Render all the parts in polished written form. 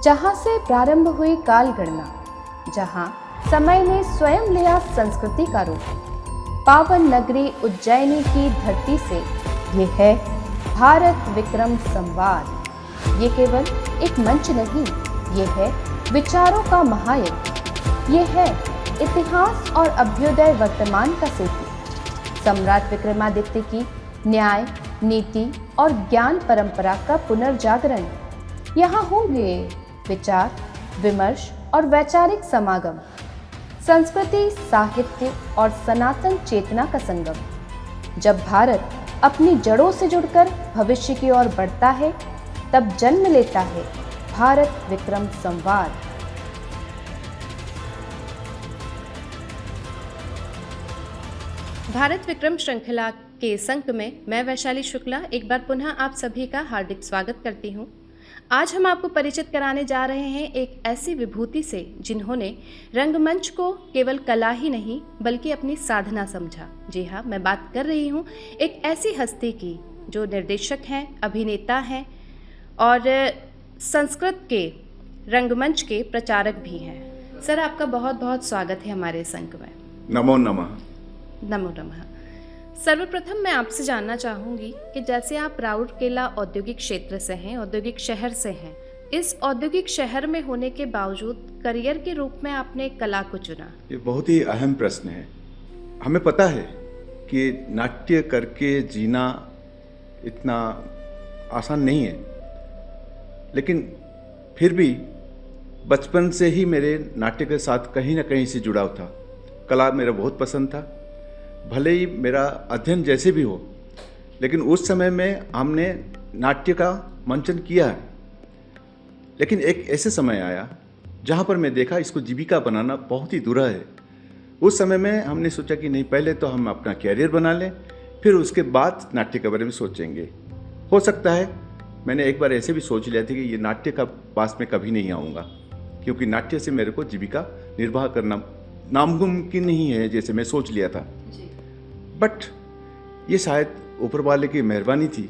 जहाँ से प्रारंभ हुई काल गणना, जहाँ समय ने स्वयं लिया संस्कृति का रूप, पावन नगरी उज्जैनी की धरती से ये है भारत विक्रम संवाद। ये केवल एक मंच नहीं, ये है विचारों का महायुद्ध। ये है इतिहास और अभ्युदय वर्तमान का सेतु। सम्राट विक्रमादित्य की न्याय, नीति और ज्ञान परंपरा का पुनर्जागरण। यहाँ होंगे विचार, विमर्श और वैचारिक समागम, संस्कृति, साहित्य और सनातन चेतना का संगम। जब भारत अपनी जड़ों से जुड़कर भविष्य की ओर बढ़ता है, तब जन्म लेता है भारत विक्रम संवाद। भारत विक्रम श्रृंखला के इस अंक में मैं वैशाली शुक्ला एक बार पुनः आप सभी का हार्दिक स्वागत करती हूँ। आज हम आपको परिचित कराने जा रहे हैं एक ऐसी विभूति से जिन्होंने रंगमंच को केवल कला ही नहीं बल्कि अपनी साधना समझा। जी हाँ, मैं बात कर रही हूँ एक ऐसी हस्ती की जो निर्देशक हैं, अभिनेता हैं और संस्कृत के रंगमंच के प्रचारक भी हैं। सर, आपका बहुत बहुत स्वागत है हमारे इस अंक में। नमो नमः। नमो नमः। सर्वप्रथम मैं आपसे जानना चाहूँगी कि जैसे आप राउरकेला औद्योगिक क्षेत्र से हैं, औद्योगिक शहर से हैं, इस औद्योगिक शहर में होने के बावजूद करियर के रूप में आपने कला को चुना। ये बहुत ही अहम प्रश्न है। हमें पता है कि नाट्य करके जीना इतना आसान नहीं है, लेकिन फिर भी बचपन से ही मेरे नाट्य के साथ कहीं ना कहीं से जुड़ाव था। कला मेरा बहुत पसंद था, भले ही मेरा अध्ययन जैसे भी हो, लेकिन उस समय में हमने नाट्य का मंचन किया है। लेकिन एक ऐसे समय आया जहाँ पर मैं देखा इसको जीविका बनाना बहुत ही दूर है। उस समय में हमने सोचा कि नहीं, पहले तो हम अपना कैरियर बना लें, फिर उसके बाद नाट्य के बारे में सोचेंगे। हो सकता है मैंने एक बार ऐसे भी सोच लिया था कि ये नाट्य का पास में कभी नहीं आऊँगा, क्योंकि नाट्य से मेरे को जीविका निर्वाह करना नामुमकिन नहीं है जैसे मैं सोच लिया था। बट ये शायद ऊपर वाले की मेहरबानी थी।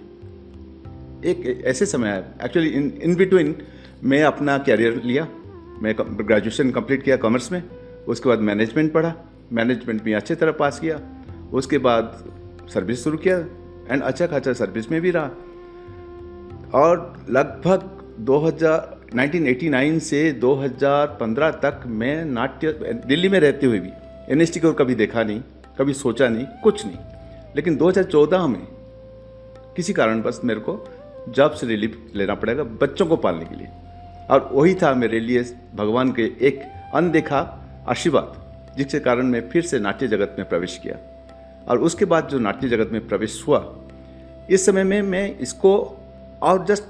एक ऐसे समय आया, एक्चुअली इन बिटवीन मैं अपना कैरियर लिया। मैं ग्रेजुएशन कंप्लीट किया कॉमर्स में, उसके बाद मैनेजमेंट पढ़ा, मैनेजमेंट में अच्छी तरह पास किया। उसके बाद सर्विस शुरू किया एंड अच्छा खासा सर्विस में भी रहा। और लगभग 1989 से 2015 तक मैं नाट्य दिल्ली में रहते हुए भी एनएसटी को कभी देखा नहीं, कभी सोचा नहीं, कुछ नहीं। लेकिन 2014 में किसी कारणवश मेरे को जॉब से रिलीफ लेना पड़ेगा बच्चों को पालने के लिए, और वही था मेरे लिए भगवान के एक अनदेखा आशीर्वाद, जिसके कारण मैं फिर से नाट्य जगत में प्रवेश किया। और उसके बाद जो नाट्य जगत में प्रवेश हुआ, इस समय में मैं इसको और जस्ट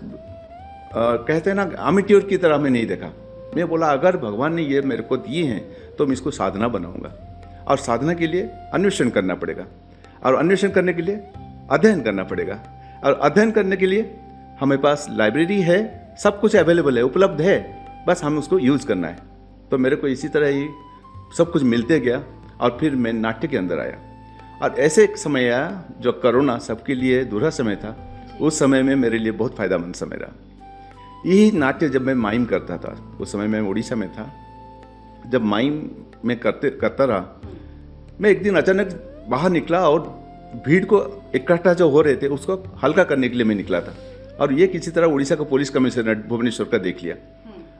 कहते हैं ना अमेट्योर की तरह मैं नहीं देखा। मैं बोला अगर भगवान ने ये मेरे को दिए हैं तो मैं इसको साधना बनाऊंगा, और साधना के लिए अन्वेषण करना पड़ेगा, और अन्वेषण करने के लिए अध्ययन करना पड़ेगा, और अध्ययन करने के लिए हमारे पास लाइब्रेरी है, सब कुछ अवेलेबल है, उपलब्ध है, बस हम उसको यूज़ करना है। तो मेरे को इसी तरह ही सब कुछ मिलते गया, और फिर मैं नाट्य के अंदर आया। और ऐसे एक समय आया जो कोरोना सबके लिए दूरहा समय था। उस समय में मेरे लिए बहुत फ़ायदेमंद समय रहा। यही नाट्य जब मैं माइम करता था, उस समय मैं उड़ीसा में था, जब माइम में करता रहा, मैं एक दिन अचानक बाहर निकला और भीड़ को इकट्ठा जो हो रहे थे उसको हल्का करने के लिए मैं निकला था। और ये किसी तरह उड़ीसा का पुलिस कमिश्नर भुवनेश्वर का देख लिया,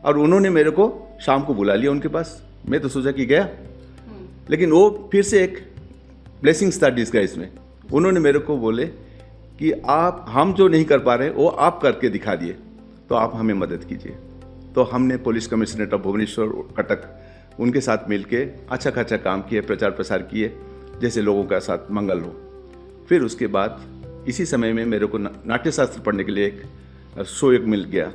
और उन्होंने मेरे को शाम को बुला लिया उनके पास। मैं तो सोचा कि गया, लेकिन वो फिर से एक ब्लेसिंग्स था डिस्गाइज में। उन्होंने मेरे को बोले कि आप हम जो नहीं कर पा रहे वो आप करके दिखा दिए, तो आप हमें मदद कीजिए। तो हमने police commissionerate of Bhubaneswar Cuttack उनके साथ मिलके अच्छा खासा काम किए, प्रचार प्रसार किए, जैसे लोगों का साथ मंगल हो। फिर उसके बाद इसी समय में मेरे को नाट्यशास्त्र पढ़ने के लिए एक शोक मिल गया,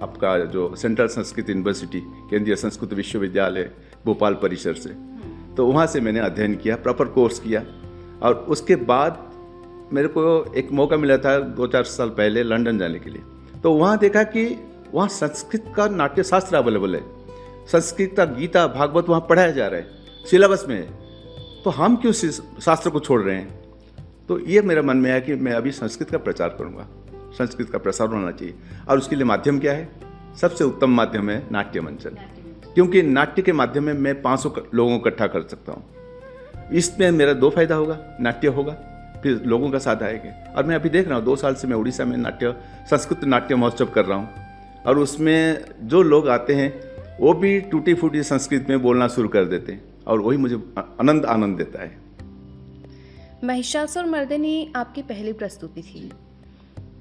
आपका जो सेंट्रल संस्कृत यूनिवर्सिटी, केंद्रीय संस्कृत विश्वविद्यालय भोपाल परिसर से। तो वहाँ से मैंने अध्ययन किया, प्रॉपर कोर्स किया। और उसके बाद मेरे को एक मौका मिला था 2-4 साल पहले लंदन जाने के लिए। तो वहाँ देखा कि वहाँ संस्कृत का नाट्यशास्त्र अवेलेबल है, संस्कृत का गीता भागवत वहाँ पढ़ाया जा रहा है, सिलेबस में है। तो हम क्यों शास्त्र को छोड़ रहे हैं? तो ये मेरे मन में आया कि मैं अभी संस्कृत का प्रचार करूँगा, संस्कृत का प्रसार होना चाहिए। और उसके लिए माध्यम क्या है? सबसे उत्तम माध्यम है नाट्य मंचन, क्योंकि नाट्य के माध्यम में मैं 500 लोगों को इकट्ठा कर सकता हूँ। इसमें मेरा दो फायदा होगा, नाट्य होगा, फिर लोगों का साथ आएगा। और मैं अभी देख रहा हूँ 2 साल से मैं उड़ीसा में संस्कृत नाट्य महोत्सव कर रहा हूँ, और उसमें जो लोग आते हैं वो भी टूटी फूटी संस्कृत में बोलना शुरू कर देते हैं, और वही मुझे आनंद देता है। महिषासुरमर्दिनी आपकी पहली प्रस्तुति थी,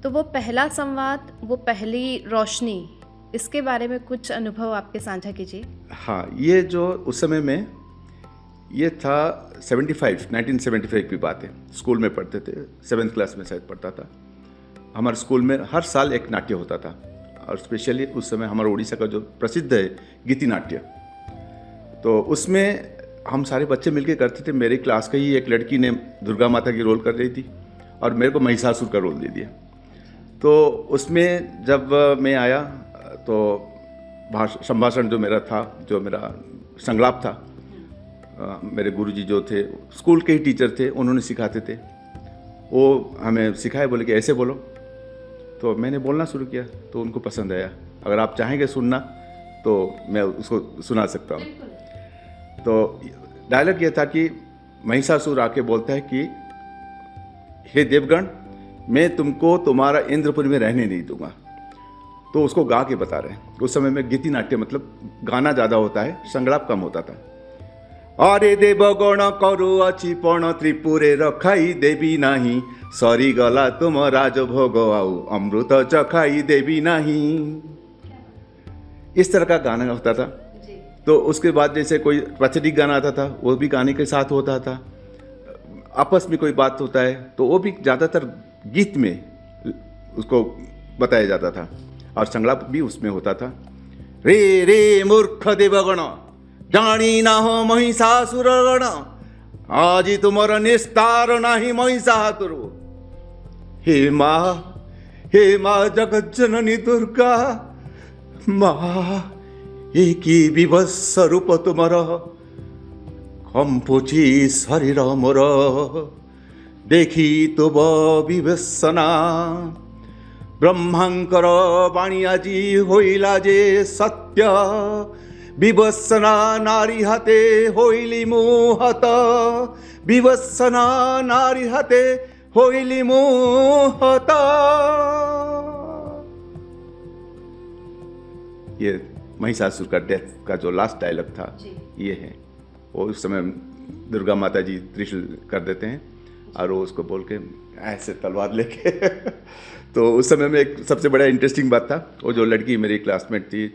तो वो पहला संवाद, वो पहली रोशनी, इसके बारे में कुछ अनुभव आपके साझा कीजिए। हाँ, ये जो उस समय में ये था 1975 की बात है। स्कूल में पढ़ते थे, 7th क्लास में शायद पढ़ता था। हमारे स्कूल में हर साल एक नाट्य होता था, और स्पेशली उस समय हमारा उड़ीसा का जो प्रसिद्ध है गीति नाट्य, तो उसमें हम सारे बच्चे मिलके करते थे। मेरी क्लास का ही एक लड़की ने दुर्गा माता की रोल कर रही थी, और मेरे को महिषासुर का रोल दे दिया। तो उसमें जब मैं आया तो संभाषण जो मेरा था, जो मेरा संलाप था, मेरे गुरुजी जो थे स्कूल के ही टीचर थे, उन्होंने सिखाते थे, वो हमें सिखाए, बोले कि ऐसे बोलो। तो मैंने बोलना शुरू किया, तो उनको पसंद आया। अगर आप चाहेंगे सुनना तो मैं उसको सुना सकता हूँ। तो डायलॉग ये था कि महिषासुर आके बोलता है कि हे देवगण, मैं तुमको तुम्हारा इंद्रपुरी में रहने नहीं दूंगा। तो उसको गा के बता रहे हैं। उस समय में गीति नाट्य मतलब गाना ज़्यादा होता है, संगलाप कम होता था। अरे देवगण करु अछि पण त्रिपुरे रखाई देवी नाही, सरी गला तुम राजभोग आउ अमृत चखाई देवी नहीं। इस तरह का गाना होता था। तो उसके बाद जैसे कोई प्रचलित गाना आता था, वो भी गाने के साथ होता था। आपस में कोई बात होता है तो वो भी ज़्यादातर गीत में उसको बताया जाता था, और संगलाप भी उसमें होता था। रे रे मूर्ख देवगण, जानी ना हो महिषासुर गण, आज तुमर निस्तार नाही महिषासुर। हे माँ जगत जननी दुर्गा, माँ एकी विभत्स रूप तुमर, कंपुची शरीर मोर, देखी तुम विभत्सना। ब्रह्मांकर बाणी आजी होइला जे सत्य, विभत्सना नारी हाते होइली मोहत, विभत्सना नारी हाते होइली मोहत। ये महिषासुर का डेथ का जो लास्ट डायलॉग था ये है। वो उस समय दुर्गा माता जी त्रिशूल कर देते हैं, और वो उसको बोल के ऐसे तलवार लेके तो उस समय में एक सबसे बड़ा इंटरेस्टिंग बात था, वो जो लड़की मेरी क्लासमेट थी,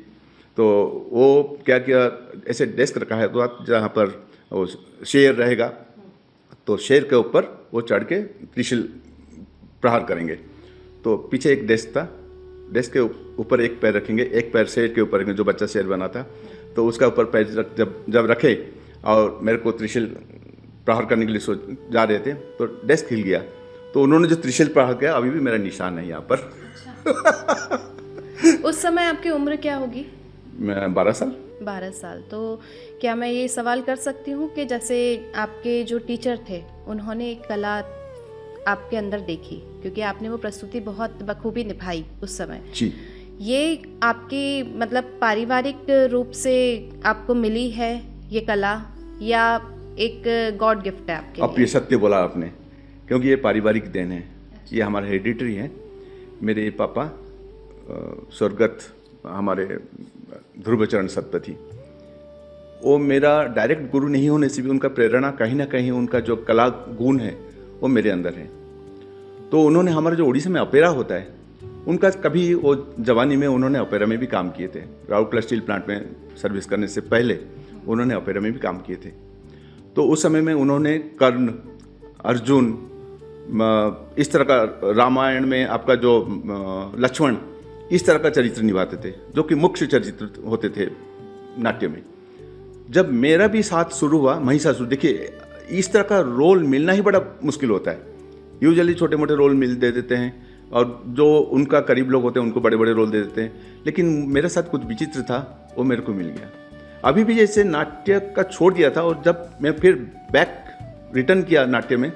तो वो क्या किया, ऐसे डेस्क रखा है तो जहाँ पर वो शेर रहेगा, तो शेर के ऊपर वो चढ़ के त्रिशूल प्रहार करेंगे। तो पीछे एक डेस्क था, डेस्क के ऊपर एक पैर रखेंगे, एक पैर शेर के ऊपर रखेंगे, जो बच्चा शेर बना था, तो उसका ऊपर पैर जब रखे और मेरे को त्रिशूल प्रहार करने के लिए जा रहे थे, तो डेस्क हिल गया। तो उन्होंने जो त्रिशूल प्रहार किया, अभी भी मेरा निशान है यहाँ पर। उस समय आपकी उम्र क्या होगी? मैं 12 साल। 12 साल। तो क्या मैं ये सवाल कर सकती हूँ कि जैसे आपके जो टीचर थे, उन्होंने एक कला आपके अंदर देखी, क्योंकि आपने वो प्रस्तुति बहुत बखूबी निभाई उस समय जी, ये आपकी मतलब पारिवारिक रूप से आपको मिली है ये कला, या एक गॉड गिफ्ट है आपके अब लिए? ये सत्य बोला आपने, क्योंकि ये पारिवारिक देन है, ये हमारा हेरिडिटरी है। मेरे पापा स्वर्गत हमारे ध्रुवचरण सतपथी, वो मेरा डायरेक्ट गुरु नहीं होने से भी उनका प्रेरणा कहीं ना कहीं, उनका जो कला गुण है वो मेरे अंदर है। तो उन्होंने हमारे जो उड़ीसा में ओपेरा होता है, उनका कभी वो जवानी में उन्होंने ओपेरा में भी काम किए थे। राउरकेला स्टील प्लांट में सर्विस करने से पहले उन्होंने ओपेरा में भी काम किए थे। तो उस समय में उन्होंने कर्ण, अर्जुन, इस तरह का, रामायण में आपका जो लक्ष्मण, इस तरह का चरित्र निभाते थे, जो कि मुख्य चरित्र होते थे नाट्य में। जब मेरा भी साथ शुरू हुआ महिषासुर, देखिए इस तरह का रोल मिलना ही बड़ा मुश्किल होता है। यूजुअली छोटे मोटे रोल दे देते हैं, और जो उनका करीब लोग होते हैं उनको बड़े बड़े रोल दे देते हैं। लेकिन मेरे साथ कुछ विचित्र था, वो मेरे को मिल गया। अभी भी जैसे नाट्य का छोड़ दिया था, और जब मैं फिर बैक रिटर्न किया नाट्य में,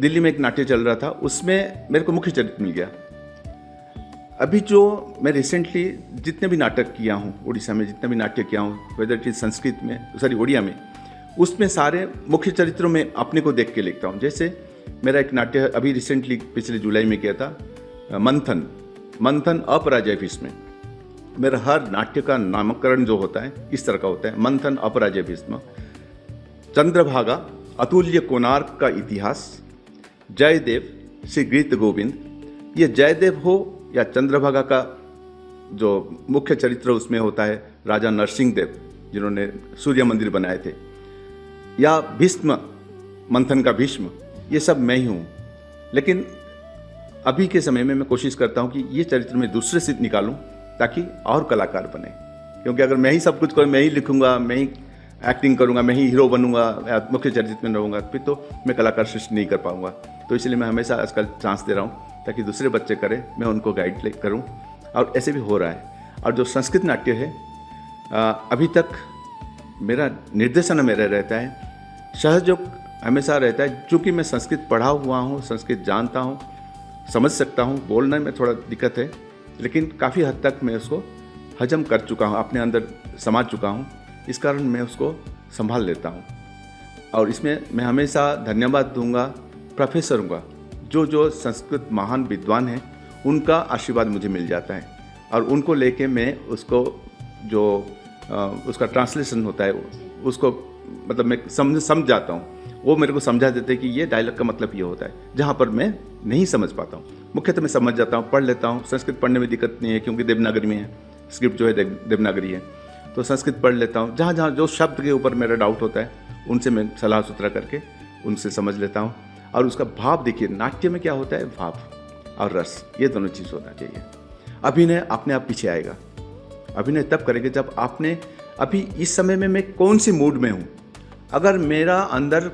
दिल्ली में एक नाट्य चल रहा था, उसमें मेरे को मुख्य चरित्र मिल गया। अभी जो मैं रिसेंटली जितने भी नाटक किया हूँ उड़ीसा में, जितने भी नाट्य किया हूँ, वेदर इट इज संस्कृत में, सॉरी उड़िया में, उसमें सारे मुख्य चरित्रों में अपने को देख के लिखता हूँ। जैसे मेरा एक नाट्य अभी रिसेंटली पिछले जुलाई में किया था, मंथन अपराजय भीष्म। मेरा हर नाट्य का नामकरण जो होता है इस तरह का होता है, मंथन अपराजय भीष्म, चंद्रभागा अतुल्य कोणार्क का इतिहास, जयदेव श्री गीत गोविंद। ये जयदेव हो या चंद्रभागा का जो मुख्य चरित्र उसमें होता है राजा नरसिंह देव जिन्होंने सूर्य मंदिर बनाए थे, या भीष्म, मंथन का भीष्म, ये सब मैं ही हूँ। लेकिन अभी के समय में मैं कोशिश करता हूँ कि ये चरित्र मैं दूसरे से निकालूं ताकि और कलाकार बने, क्योंकि अगर मैं ही सब कुछ करूँ, मैं ही लिखूंगा, मैं ही एक्टिंग करूंगा, मैं ही हीरो बनूंगा, मुख्य चरित्र में रहूंगा, फिर तो मैं कलाकार सृष्टि नहीं कर पाऊंगा। तो इसलिए मैं हमेशा आजकल चांस दे रहा हूँ ताकि दूसरे बच्चे करें, मैं उनको गाइड करूँ, और ऐसे भी हो रहा है। और जो संस्कृत नाट्य है अभी तक मेरा निर्देशन मेरा रहता है, सहयोग हमेशा रहता है, चूँकि मैं संस्कृत पढ़ा हुआ हूँ, संस्कृत जानता हूँ, समझ सकता हूँ। बोलने में थोड़ा दिक्कत है, लेकिन काफ़ी हद तक मैं उसको हजम कर चुका हूँ, अपने अंदर समा चुका हूँ, इस कारण मैं उसको संभाल लेता हूँ। और इसमें मैं हमेशा धन्यवाद दूंगा प्रोफेसरों का, जो संस्कृत महान विद्वान हैं, उनका आशीर्वाद मुझे मिल जाता है, और उनको लेके मैं उसको जो उसका ट्रांसलेशन होता है उसको मतलब मैं समझ जाता हूँ। वो मेरे को समझा देते हैं कि ये डायलॉग का मतलब ये होता है, जहाँ पर मैं नहीं समझ पाता हूँ। मुख्यतः मैं समझ जाता हूँ, पढ़ लेता हूँ। संस्कृत पढ़ने में दिक्कत नहीं है क्योंकि देवनागरी में है, स्क्रिप्ट जो है देवनागरी है, तो संस्कृत पढ़ लेता हूँ। जहाँ जहाँ जो शब्द के ऊपर मेरा डाउट होता है उनसे मैं सलाह सुथरा करके उनसे समझ लेता हूँ। और उसका भाव देखिए, नाट्य में क्या होता है, भाव और रस, ये दोनों चीज़ होना चाहिए। अभिनय अपने आप पीछे आएगा। अभिनय तब करेंगे जब आपने अभी इस समय में मैं कौन सी मूड में हूँ। अगर मेरा अंदर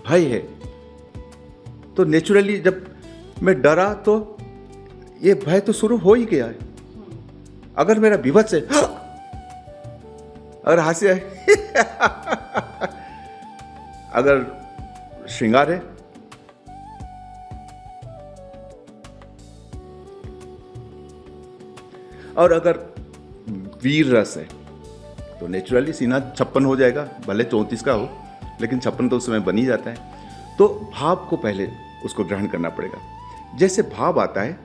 भय है तो नेचुरली जब मैं डरा तो ये भय तो शुरू हो ही गया है। अगर मेरा विभत्स है, अगर हास्य है अगर श्रृंगार है, और अगर वीर रस है तो नेचुरली सीना 56 हो जाएगा, भले 34 का हो, लेकिन 56 तो उस समय बन ही जाता है। तो भाव को पहले उसको ग्रहण करना पड़ेगा। जैसे भाव आता है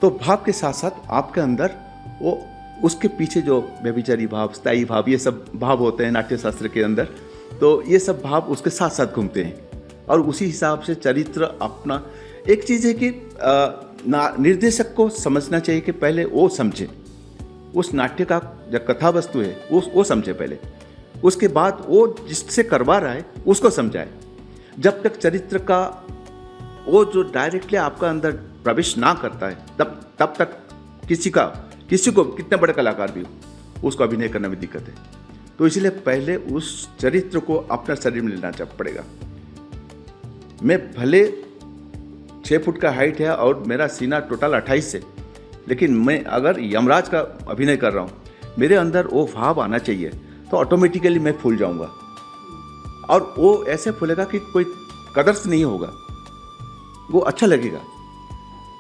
तो भाव के साथ साथ आपके अंदर वो उसके पीछे जो व्यभिचारी भाव, स्थायी भाव, ये सब भाव होते हैं नाट्य शास्त्र के अंदर। तो ये सब भाव उसके साथ साथ घूमते हैं, और उसी हिसाब से चरित्र अपना। एक चीज़ है कि निर्देशक को समझना चाहिए कि पहले वो समझे उस नाट्य का जो कथा वस्तु है वो समझे पहले, उसके बाद वो जिससे करवा रहा है उसको समझाए। जब तक चरित्र का वो जो डायरेक्टली आपका अंदर प्रवेश ना करता है तब तक किसी को कितने बड़े कलाकार भी हो उसको अभिनय करने में दिक्कत है। तो इसलिए पहले उस चरित्र को अपना शरीर में लेना पड़ेगा। मैं भले 6 फुट का हाइट है और मेरा सीना टोटल 28 है, लेकिन मैं अगर यमराज का अभिनय कर रहा हूँ, मेरे अंदर वो भाव आना चाहिए, तो ऑटोमेटिकली मैं फूल जाऊँगा। और वो ऐसे फूलेगा कि कोई कदर्स नहीं होगा, वो अच्छा लगेगा।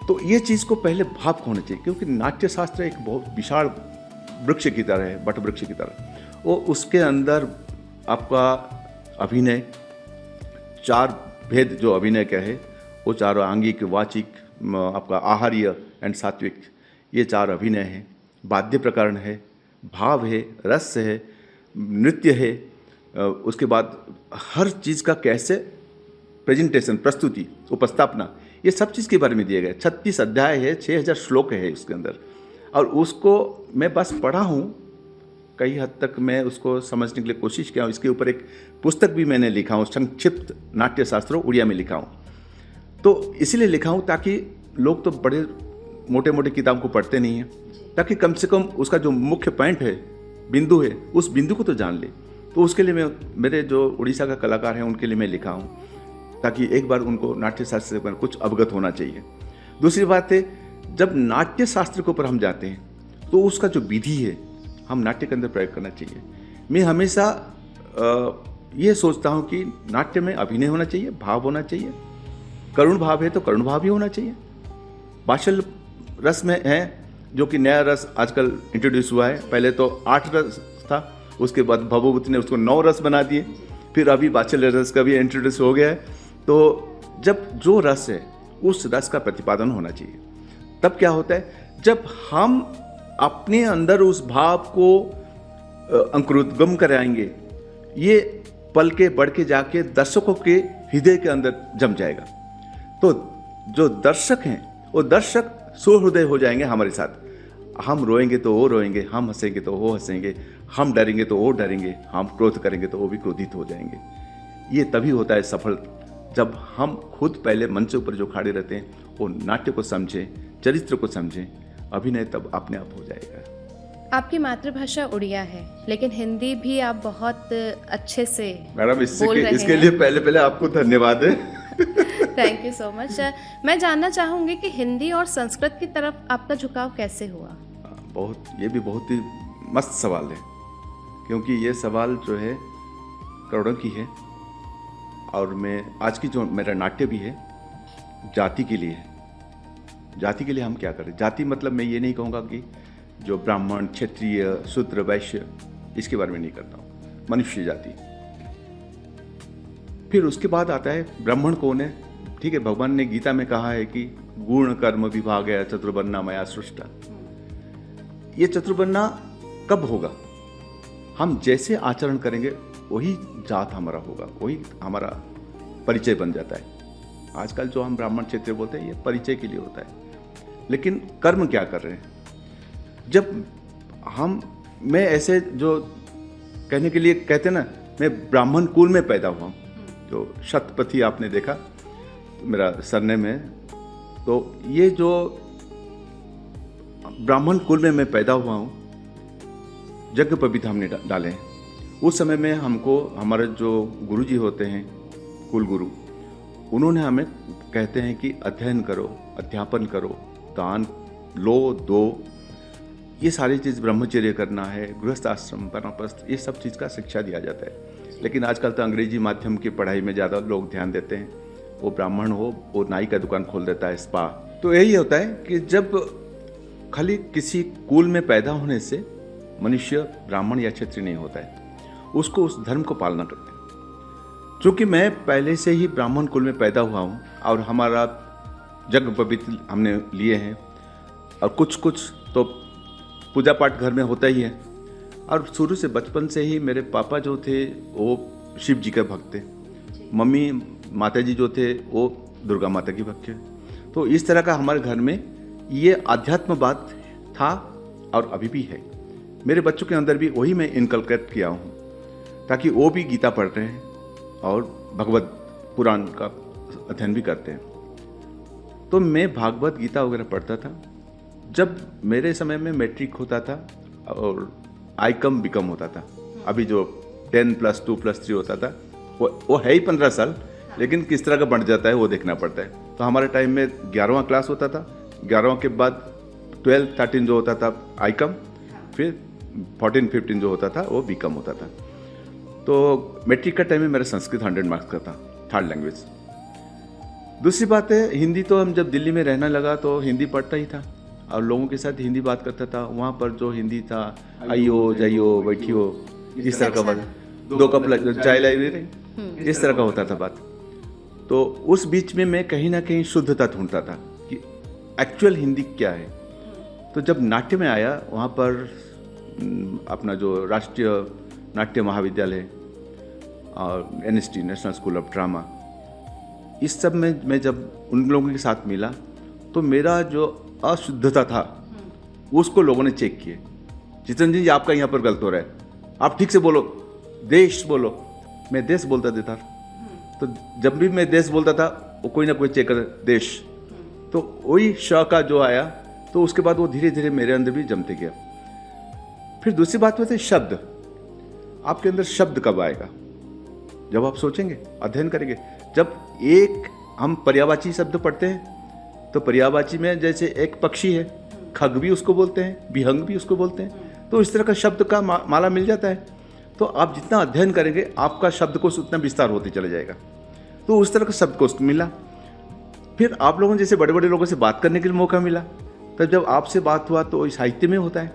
तो ये चीज़ को पहले भाव होना चाहिए, क्योंकि नाट्य शास्त्र एक बहुत विशाल वृक्ष की तरह है, बट वृक्ष की तरह। वो उसके अंदर आपका अभिनय 4 भेद जो अभिनय का है वो 4 आंगिक, वाचिक, आपका आहार्य एंड सात्विक, ये 4 अभिनय हैं। वाद्य प्रकरण है, भाव है, रस है, नृत्य है, उसके बाद हर चीज़ का कैसे प्रेजेंटेशन, प्रस्तुति, उपस्थापना, ये सब चीज़ के बारे में दिए गए। 36 अध्याय है, 6000 श्लोक है उसके अंदर, और उसको मैं बस पढ़ा हूँ। कई हद तक मैं उसको समझने के लिए कोशिश किया हूँ। इसके ऊपर एक पुस्तक भी मैंने लिखा हूँ, संक्षिप्त नाट्य शास्त्र उड़िया में लिखा हूँ। तो इसलिए लिखा हूँ ताकि लोग तो बड़े मोटे मोटे किताब को पढ़ते नहीं हैं, ताकि कम से कम उसका जो मुख्य पॉइंट है, बिंदु है, उस बिंदु को तो जान ले। तो उसके लिए मैं, मेरे जो उड़ीसा का कलाकार हैं उनके लिए मैं लिखा हूँ, ताकि एक बार उनको नाट्य शास्त्र से कुछ अवगत होना चाहिए। दूसरी बात है, जब नाट्य शास्त्र के ऊपर हम जाते हैं तो उसका जो विधि है हम नाट्य के अंदर प्रयोग करना चाहिए। मैं हमेशा ये सोचता हूँ कि नाट्य में अभिनय होना चाहिए, भाव होना चाहिए। करुण भाव है तो करुण भाव भी होना चाहिए, वात्सल्य रस में हैं, जो कि नया रस आजकल इंट्रोड्यूस हुआ है। पहले तो 8 रस था, उसके बाद भवभूति ने उसको 9 रस बना दिए, फिर अभी बाचल रस का भी इंट्रोड्यूस हो गया है। तो जब जो रस है उस रस का प्रतिपादन होना चाहिए। तब क्या होता है, जब हम अपने अंदर उस भाव को अंकुरोद्गम कराएंगे, ये पल के बढ़ के जाके दर्शकों के हृदय के अंदर जम जाएगा। तो जो दर्शक हैं वो दर्शक सुहृदय हो जाएंगे हमारे साथ। हम रोएंगे तो वो रोएंगे, हम हंसेंगे तो वो हंसेंगे, हम डरेंगे तो वो डरेंगे, हम क्रोध करेंगे तो वो भी क्रोधित हो जाएंगे। ये तभी होता है सफल, जब हम खुद पहले मंच ऊपर जो खड़े रहते हैं वो नाट्य को समझें, चरित्र को समझें, अभिनय तब अपने आप हो जाएगा। आपकी मातृभाषा उड़िया है, लेकिन हिंदी भी आप बहुत अच्छे से मैडम बोल रहे इसके हैं। लिए पहले आपको धन्यवाद है। Thank you so much. मैं जानना चाहूँगी कि हिंदी और संस्कृत की तरफ आपका झुकाव कैसे हुआ? ये भी बहुत ही मस्त सवाल है, क्योंकि ये सवाल जो है करोड़ों की है। और मैं आज की जो मेरा नाट्य भी है जाति के लिए है। जाति के लिए हम क्या करें? जाति मतलब मैं ये नहीं कहूँगा कि जो ब्राह्मण, क्षत्रिय, शूद्र, वैश्य, इसके बारे में नहीं करता हूँ। मनुष्य जाति। फिर उसके बाद आता है ब्राह्मण कौन है। ठीक है, भगवान ने गीता में कहा है कि गुण कर्म विभाग चतुर्वर्णा मया सृष्टा। ये चतुर्वर्णा कब होगा? हम जैसे आचरण करेंगे वही जात हमारा होगा, वही हमारा परिचय बन जाता है। आजकल जो हम ब्राह्मण क्षेत्र बोलते हैं ये परिचय के लिए होता है। लेकिन कर्म क्या कर रहे हैं? जब मैं ऐसे जो कहने के लिए कहते हैं ना, मैं ब्राह्मण कुल में पैदा हुआ हूँ। जो शतपथी आपने देखा मेरा सरनेम है, तो ये जो ब्राह्मण कुल में मैं पैदा हुआ हूँ, यज्ञ पवित्र हमने डाले हैं। उस समय में हमको हमारे जो गुरुजी होते हैं, कुल गुरु, उन्होंने हमें कहते हैं कि अध्ययन करो, अध्यापन करो, दान लो, दो, ये सारी चीज़, ब्रह्मचर्य करना है, गृहस्थ आश्रम, वानप्रस्थ, ये सब चीज़ का शिक्षा दिया जाता है। लेकिन आजकल तो अंग्रेजी माध्यम की पढ़ाई में ज़्यादा लोग ध्यान देते हैं। वो ब्राह्मण हो, वो नाई का दुकान खोल देता है, स्पा। तो यही होता है कि जब खाली किसी कुल में पैदा होने से मनुष्य ब्राह्मण या क्षत्रिय नहीं होता है, उसको उस धर्म को पालना करते हैं। चूँकि मैं पहले से ही ब्राह्मण कुल में पैदा हुआ हूँ और हमारा यज्ञ पवित्र हमने लिए हैं, और कुछ तो पूजा पाठ घर में होता ही है। और शुरू से बचपन से ही मेरे पापा जो थे वो शिव जी के भक्त थे, मम्मी माता जी जो थे वो दुर्गा माता की भक्त थे। तो इस तरह का हमारे घर में ये आध्यात्मवाद था और अभी भी है। मेरे बच्चों के अंदर भी वही मैं इनकलकेट किया हूँ, ताकि वो भी गीता पढ़ रहे हैं और भगवत पुराण का अध्ययन भी करते हैं। तो मैं भागवत गीता वगैरह पढ़ता था। जब मेरे समय में मैट्रिक होता था और आईकम बीकम होता था, अभी जो 10+2+3 होता था वो है ही 15 साल, लेकिन किस तरह का बढ़ जाता है वो देखना पड़ता है। तो हमारे टाइम में 11वां क्लास होता था, 11वां के बाद 12, 13 जो होता था आईकम, फिर 14, 15 जो होता था वो बीकम होता था। तो मैट्रिक का टाइम में मेरा संस्कृत 100 मार्क्स का था, 3rd लैंग्वेज। दूसरी बात है, हिंदी तो हम जब दिल्ली में रहने लगा तो हिंदी पढ़ता ही था और लोगों के साथ हिंदी बात करता था। वहाँ पर जो हिंदी था, आइयो जाइयो बैठियो, इस तरह का बात, 2 कप चाय लाई, इस तरह का होता था बात। तो उस बीच में मैं कहीं ना कहीं शुद्धता ढूंढता था कि एक्चुअल हिंदी क्या है। तो जब नाट्य में आया, वहाँ पर अपना जो राष्ट्रीय नाट्य महाविद्यालय और NST, national school of drama, इस सब में मैं जब उन लोगों के साथ मिला तो मेरा जो अशुद्धता था उसको लोगों ने चेक किए। जितेंद्र जी, आपका यहाँ पर गलत हो रहा है, आप ठीक से बोलो, देश बोलो। मैं देश बोलता था। तो जब भी मैं देश बोलता था वो कोई ना कोई चेक कर देश, तो वही श का जो आया, तो उसके बाद वो धीरे धीरे मेरे अंदर भी जमते गया। फिर दूसरी बात होती है शब्द। आपके अंदर शब्द कब आएगा? जब आप सोचेंगे, अध्ययन करेंगे। जब एक हम पर्यायवाची शब्द पढ़ते हैं तो पर्यायवाची में जैसे एक पक्षी है, खग भी उसको बोलते हैं, विहंग भी उसको बोलते हैं। तो इस तरह का शब्द का माला मिल जाता है। तो आप जितना अध्ययन करेंगे आपका शब्दकोश उतना विस्तार होते चला जाएगा। तो उस तरह का शब्दकोश मिला। फिर आप लोगों जैसे बड़े बड़े लोगों से बात करने के लिए मौका मिला। तब जब आपसे बात हुआ तो साहित्य में होता है,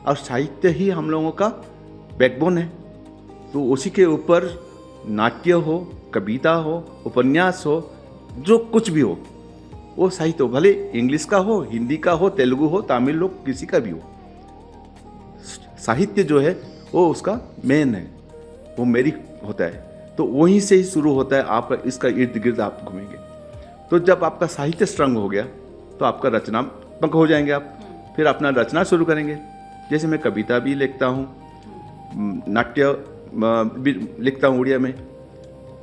और साहित्य ही हम लोगों का बैकबोन है। तो उसी के ऊपर नाट्य हो, कविता हो, उपन्यास हो, जो कुछ भी हो वो साहित्य हो, भले इंग्लिश का हो, हिंदी का हो, तेलुगु हो, तमिल हो, किसी का भी हो। साहित्य जो है वो उसका मेन है, वो मेरी होता है। तो वहीं से ही शुरू होता है आपका, इसका इर्द गिर्द आप घूमेंगे। तो जब आपका साहित्य स्ट्रंग हो गया तो आपका रचनात्मक हो जाएंगे आप, फिर अपना रचना शुरू करेंगे। जैसे मैं कविता भी लिखता हूँ, नाट्य भी लिखता हूँ उड़िया में,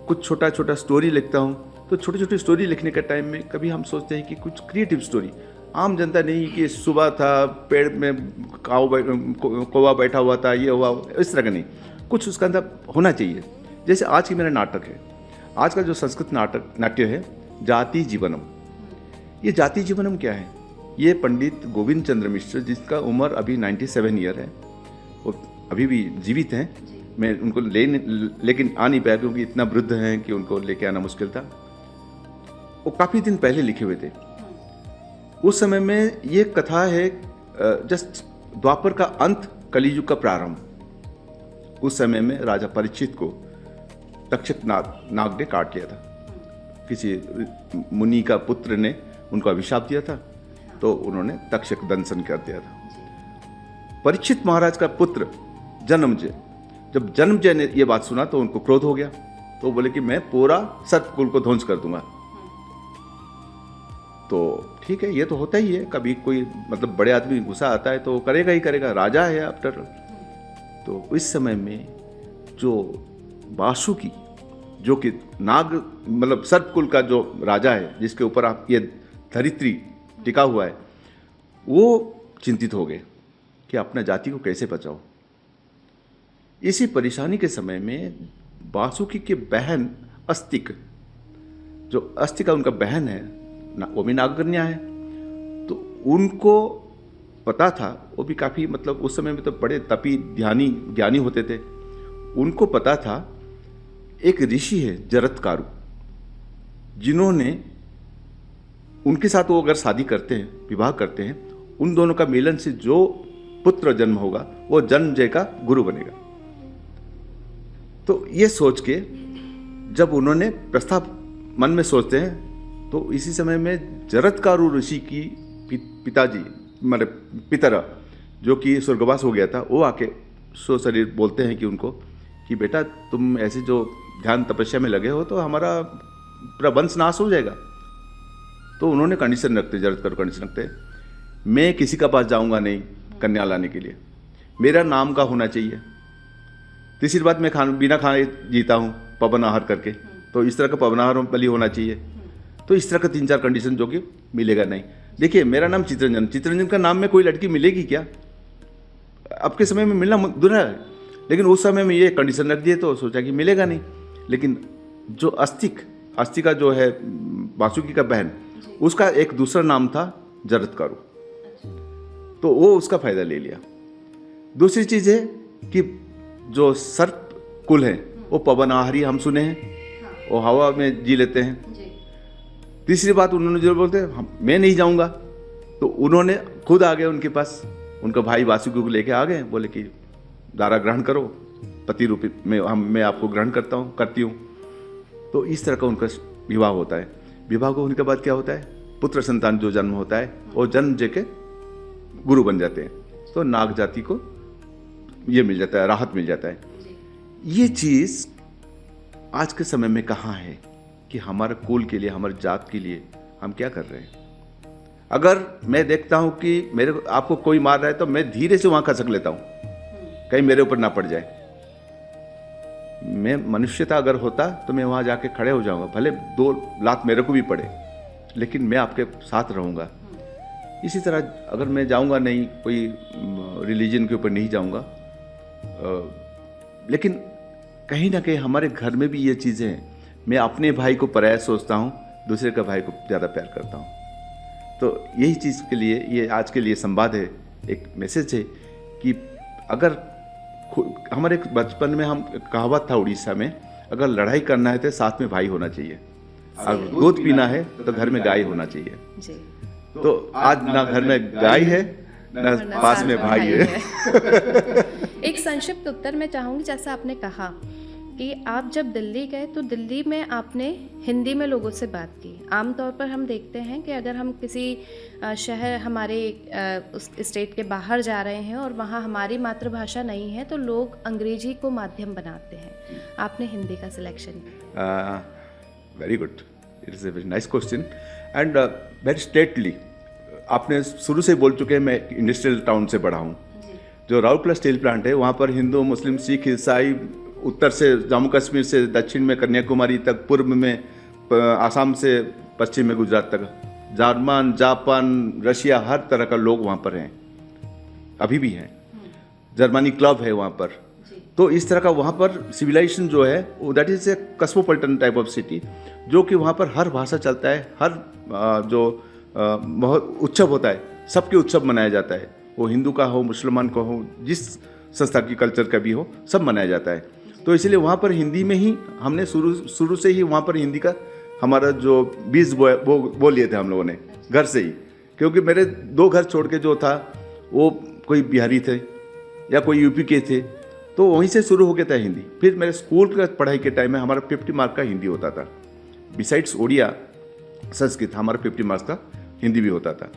कुछ छोटा छोटा स्टोरी लिखता हूँ। तो छोटी छोटी स्टोरी लिखने के टाइम में कभी हम सोचते हैं कि कुछ क्रिएटिव स्टोरी, आम जनता नहीं कि सुबह था, पेड़ में कौवा बैठा हुआ था, ये हुआ, इस तरह का नहीं, कुछ उसका अंदर होना चाहिए। जैसे आज की मेरा नाटक है, आज का जो संस्कृत नाट्य है जाति जीवनम। ये जाति जीवनम क्या है? ये पंडित गोविंद चंद्र मिश्र, जिसका उम्र अभी 97 ईयर है, वो अभी भी जीवित हैं। मैं उनको लेकिन आ नहीं पाया क्योंकि इतना वृद्ध हैं कि उनको लेके आना मुश्किल था। वो काफ़ी दिन पहले लिखे हुए थे। उस समय में ये कथा है जस्ट द्वापर का अंत, कलियुग का प्रारंभ। उस समय में राजा परीक्षित को तक्षक नाग ने काट लिया था। किसी मुनि का पुत्र ने उनको अभिशाप दिया था, तो उन्होंने तक्षक दंशन कर दिया था। परीक्षित महाराज का पुत्र जन्मजय, जब जन्मजय ने यह बात सुना तो उनको क्रोध हो गया। तो बोले कि मैं पूरा सतकुल को ध्वंस कर दूंगा। तो ठीक है, ये तो होता ही है, कभी कोई मतलब बड़े आदमी गुस्सा आता है तो करेगा ही करेगा, राजा है आफ्टर। तो इस समय में जो वासुकी, जो कि नाग मतलब सर्पकुल का जो राजा है, जिसके ऊपर आप ये धरित्री टिका हुआ है, वो चिंतित हो गए कि अपना जाति को कैसे बचाओ। इसी परेशानी के समय में वासुकी की बहन अस्तिक, जो अस्तिका उनका बहन है, वो भी नागकन्या है। तो उनको पता था, वो भी काफ़ी मतलब उस समय में तो बड़े तपी ध्यानी ज्ञानी होते थे। उनको पता था एक ऋषि है जरत्कारु, जिन्होंने उनके साथ वो अगर शादी करते हैं, विवाह करते हैं, उन दोनों का मिलन से जो पुत्र जन्म होगा वो जन्मजय का गुरु बनेगा। तो ये सोच के जब उन्होंने प्रस्ताव मन में सोचते हैं, तो इसी समय में जरत्कारु ऋषि की पिताजी मतलब पितर, जो कि स्वर्गवास हो गया था, वो आके सो शरीर बोलते हैं कि उनको कि बेटा तुम ऐसे जो ध्यान तपस्या में लगे हो तो हमारा पूरा वंश नाश हो जाएगा। तो उन्होंने कंडीशन रखते, जरत्कारु कंडीशन रखते, मैं किसी का पास जाऊंगा नहीं कन्या लाने के लिए, मेरा नाम का होना चाहिए। तीसरी बात, मैं बिना खाए जीता हूँ पवन आहार करके, तो इस तरह का पवन आहार बलि होना चाहिए। तो इस तरह का 3-4 कंडीशन जो कि मिलेगा नहीं। देखिए मेरा नाम चित्रंजन, चित्रंजन का नाम में कोई लड़की मिलेगी क्या? अब के समय में मिलना दूर है, लेकिन उस समय में ये कंडीशन रख दिए तो सोचा कि मिलेगा नहीं। लेकिन जो अस्तिका जो है वासुकी का बहन, उसका एक दूसरा नाम था जरत्कारु, तो वो उसका फायदा ले लिया। दूसरी चीज़ है कि जो सर्प कुल है वो पवन आहारी हम सुने हैं, वो हवा में जी लेते हैं। तीसरी बात उन्होंने जो बोलते हैं मैं नहीं जाऊंगा, तो उन्होंने खुद आ गए उनके पास, उनका भाई वासुकी को लेके आ गए, बोले कि दारा ग्रहण करो, पति रूपी मैं आपको ग्रहण करती हूँ। तो इस तरह का उनका विवाह होता है। विवाह को होने के बाद क्या होता है, पुत्र संतान जो जन्म होता है वो जन्म जे के गुरु बन जाते हैं। तो नाग जाति को ये मिल जाता है, राहत मिल जाता है। ये चीज़ आज के समय में कहाँ है कि हमारे कुल के लिए, हमारे जात के लिए हम क्या कर रहे हैं? अगर मैं देखता हूँ कि आपको कोई मार रहा है तो मैं धीरे से वहाँ खसक लेता हूँ, कहीं मेरे ऊपर ना पड़ जाए। मैं मनुष्यता अगर होता तो मैं वहाँ जाके खड़े हो जाऊँगा, भले 2 लात मेरे को भी पड़े, लेकिन मैं आपके साथ रहूँगा। इसी तरह अगर मैं जाऊँगा नहीं, कोई रिलीजन के ऊपर नहीं जाऊँगा, लेकिन कहीं ना कहीं हमारे घर में भी ये चीज़ें हैं। मैं अपने भाई को पराया सोचता हूँ, दूसरे का भाई को ज़्यादा प्यार करता हूँ। तो यही चीज़ के लिए ये आज के लिए संवाद है, एक मैसेज है कि अगर हमारे बचपन में हम कहावत था उड़ीसा में, अगर लड़ाई करना है तो साथ में भाई होना चाहिए, अगर दूध पीना है तो घर में गाय होना चाहिए। तो आज ना घर में गाय है ना पास में भाई है। एक संक्षिप्त उत्तर मैं चाहूँगी, जैसा आपने कहा कि आप जब दिल्ली गए तो दिल्ली में आपने हिंदी में लोगों से बात की। आमतौर पर हम देखते हैं कि अगर हम किसी शहर हमारे उस स्टेट के बाहर जा रहे हैं और वहाँ हमारी मातृभाषा नहीं है तो लोग अंग्रेजी को माध्यम बनाते हैं, आपने हिंदी का सिलेक्शन किया। Very good, it is a very nice question and very straightly. आपने शुरू से बोल चुके हैं मैं इंडस्ट्रियल टाउन से बड़ा हूँ। जो राउरकेला स्टील प्लांट है वहाँ पर हिंदू, मुस्लिम, सिख, ईसाई, उत्तर से जम्मू कश्मीर से दक्षिण में कन्याकुमारी तक, पूर्व में आसाम से पश्चिम में गुजरात तक, जर्मन, जापान, रशिया, हर तरह का लोग वहाँ पर हैं, अभी भी हैं। जर्मनी क्लब है वहाँ पर। तो इस तरह का वहाँ पर सिविलाइजेशन जो है वो that is a cosmopolitan type of city, जो कि वहाँ पर हर भाषा चलता है, हर जो बहुत उत्सव होता है, सबके उत्सव मनाया जाता है, वो हिंदू का हो, मुसलमान का हो, जिस संस्था की कल्चर का भी हो, सब मनाया जाता है। तो इसलिए वहाँ पर हिंदी में ही हमने शुरू से ही वहाँ पर हिंदी का हमारा जो बीज वो लिए थे हम लोगों ने घर से ही, क्योंकि मेरे 2 घर छोड़ के जो था वो कोई बिहारी थे या कोई यूपी के थे, तो वहीं से शुरू हो गया था हिंदी। फिर मेरे स्कूल का पढ़ाई के टाइम में हमारा 50 मार्क का हिंदी होता था, बिसाइड्स ओडिया, संस्कृत, हमारा 50 मार्क्स का हिंदी भी होता था।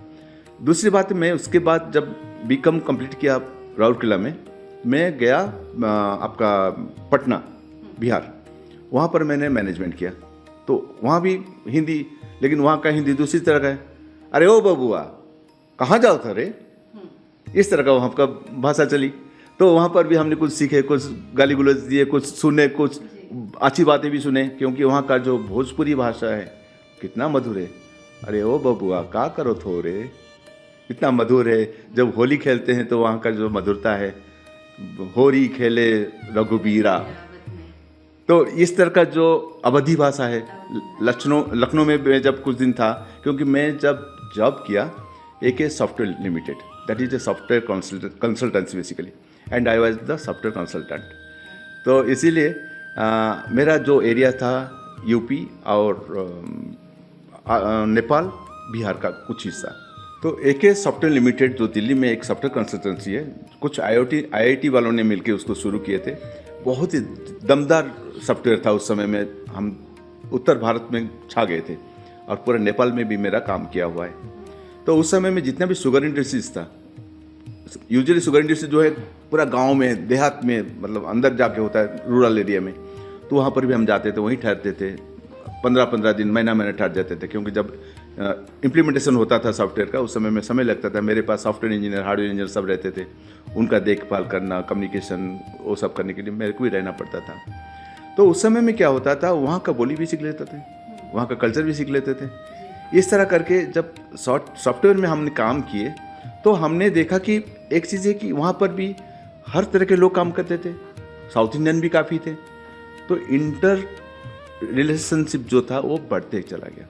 दूसरी बात, मैं उसके बाद जब बीकॉम कंप्लीट किया राउरकेला में, मैं गया आपका पटना, बिहार, वहाँ पर मैंने मैनेजमेंट किया। तो वहाँ भी हिंदी, लेकिन वहाँ का हिंदी दूसरी तरह का है। अरे ओ बबुआ कहाँ जाओ था रे, इस तरह का वहाँ का भाषा चली। तो वहाँ पर भी हमने कुछ सीखे, कुछ गाली गलौज दिए, कुछ सुने, कुछ अच्छी बातें भी सुने, क्योंकि वहाँ का जो भोजपुरी भाषा है कितना मधुर है। अरे ओ बबुआ का करो थो रे, इतना मधुर है। जब होली खेलते हैं तो वहाँ का जो मधुरता है, होरी खेले रघुबीरा, तो इस तरह का जो अवधी भाषा है। लखनऊ में मैं जब कुछ दिन था, क्योंकि मैं जब जॉब किया AK software limited, that is a software consultancy basically, and I was the software consultant. तो इसीलिए मेरा जो एरिया था यूपी और नेपाल, बिहार का कुछ हिस्सा। तो AK सॉफ्टवेयर लिमिटेड जो दिल्ली में एक सॉफ्टवेयर कंसल्टेंसी है, कुछ IIT वालों ने मिलकर उसको शुरू किए थे। बहुत ही दमदार सॉफ्टवेयर था उस समय में, हम उत्तर भारत में छा गए थे और पूरे नेपाल में भी मेरा काम किया हुआ है। तो उस समय में जितना भी शुगर इंडस्ट्रीज था, यूजुअली शुगर इंडस्ट्री जो है पूरा गांव में, देहात में, मतलब अंदर जाके होता है, रूरल एरिया में, तो वहाँ पर भी हम जाते थे, वहीं ठहरते थे, 15-15 दिन, महीना ठहर जाते थे, क्योंकि जब इम्प्लीमेंटेशन होता था सॉफ्टवेयर का, उस समय में समय लगता था। मेरे पास सॉफ्टवेयर इंजीनियर, हार्डवेयर इंजीनियर सब रहते थे, उनका देखभाल करना, कम्युनिकेशन, वो सब करने के लिए मेरे को भी रहना पड़ता था। तो उस समय में क्या होता था, वहाँ का बोली भी सीख लेते थे, वहाँ का कल्चर भी सीख लेते थे। इस तरह करके जब सॉफ्टवेयर में हमने काम किए तो हमने देखा कि एक चीज़ है कि वहाँ पर भी हर तरह के लोग काम करते थे, साउथ इंडियन भी काफ़ी थे। तो इंटर रिलेशनशिप जो था वो बढ़ते चला गया।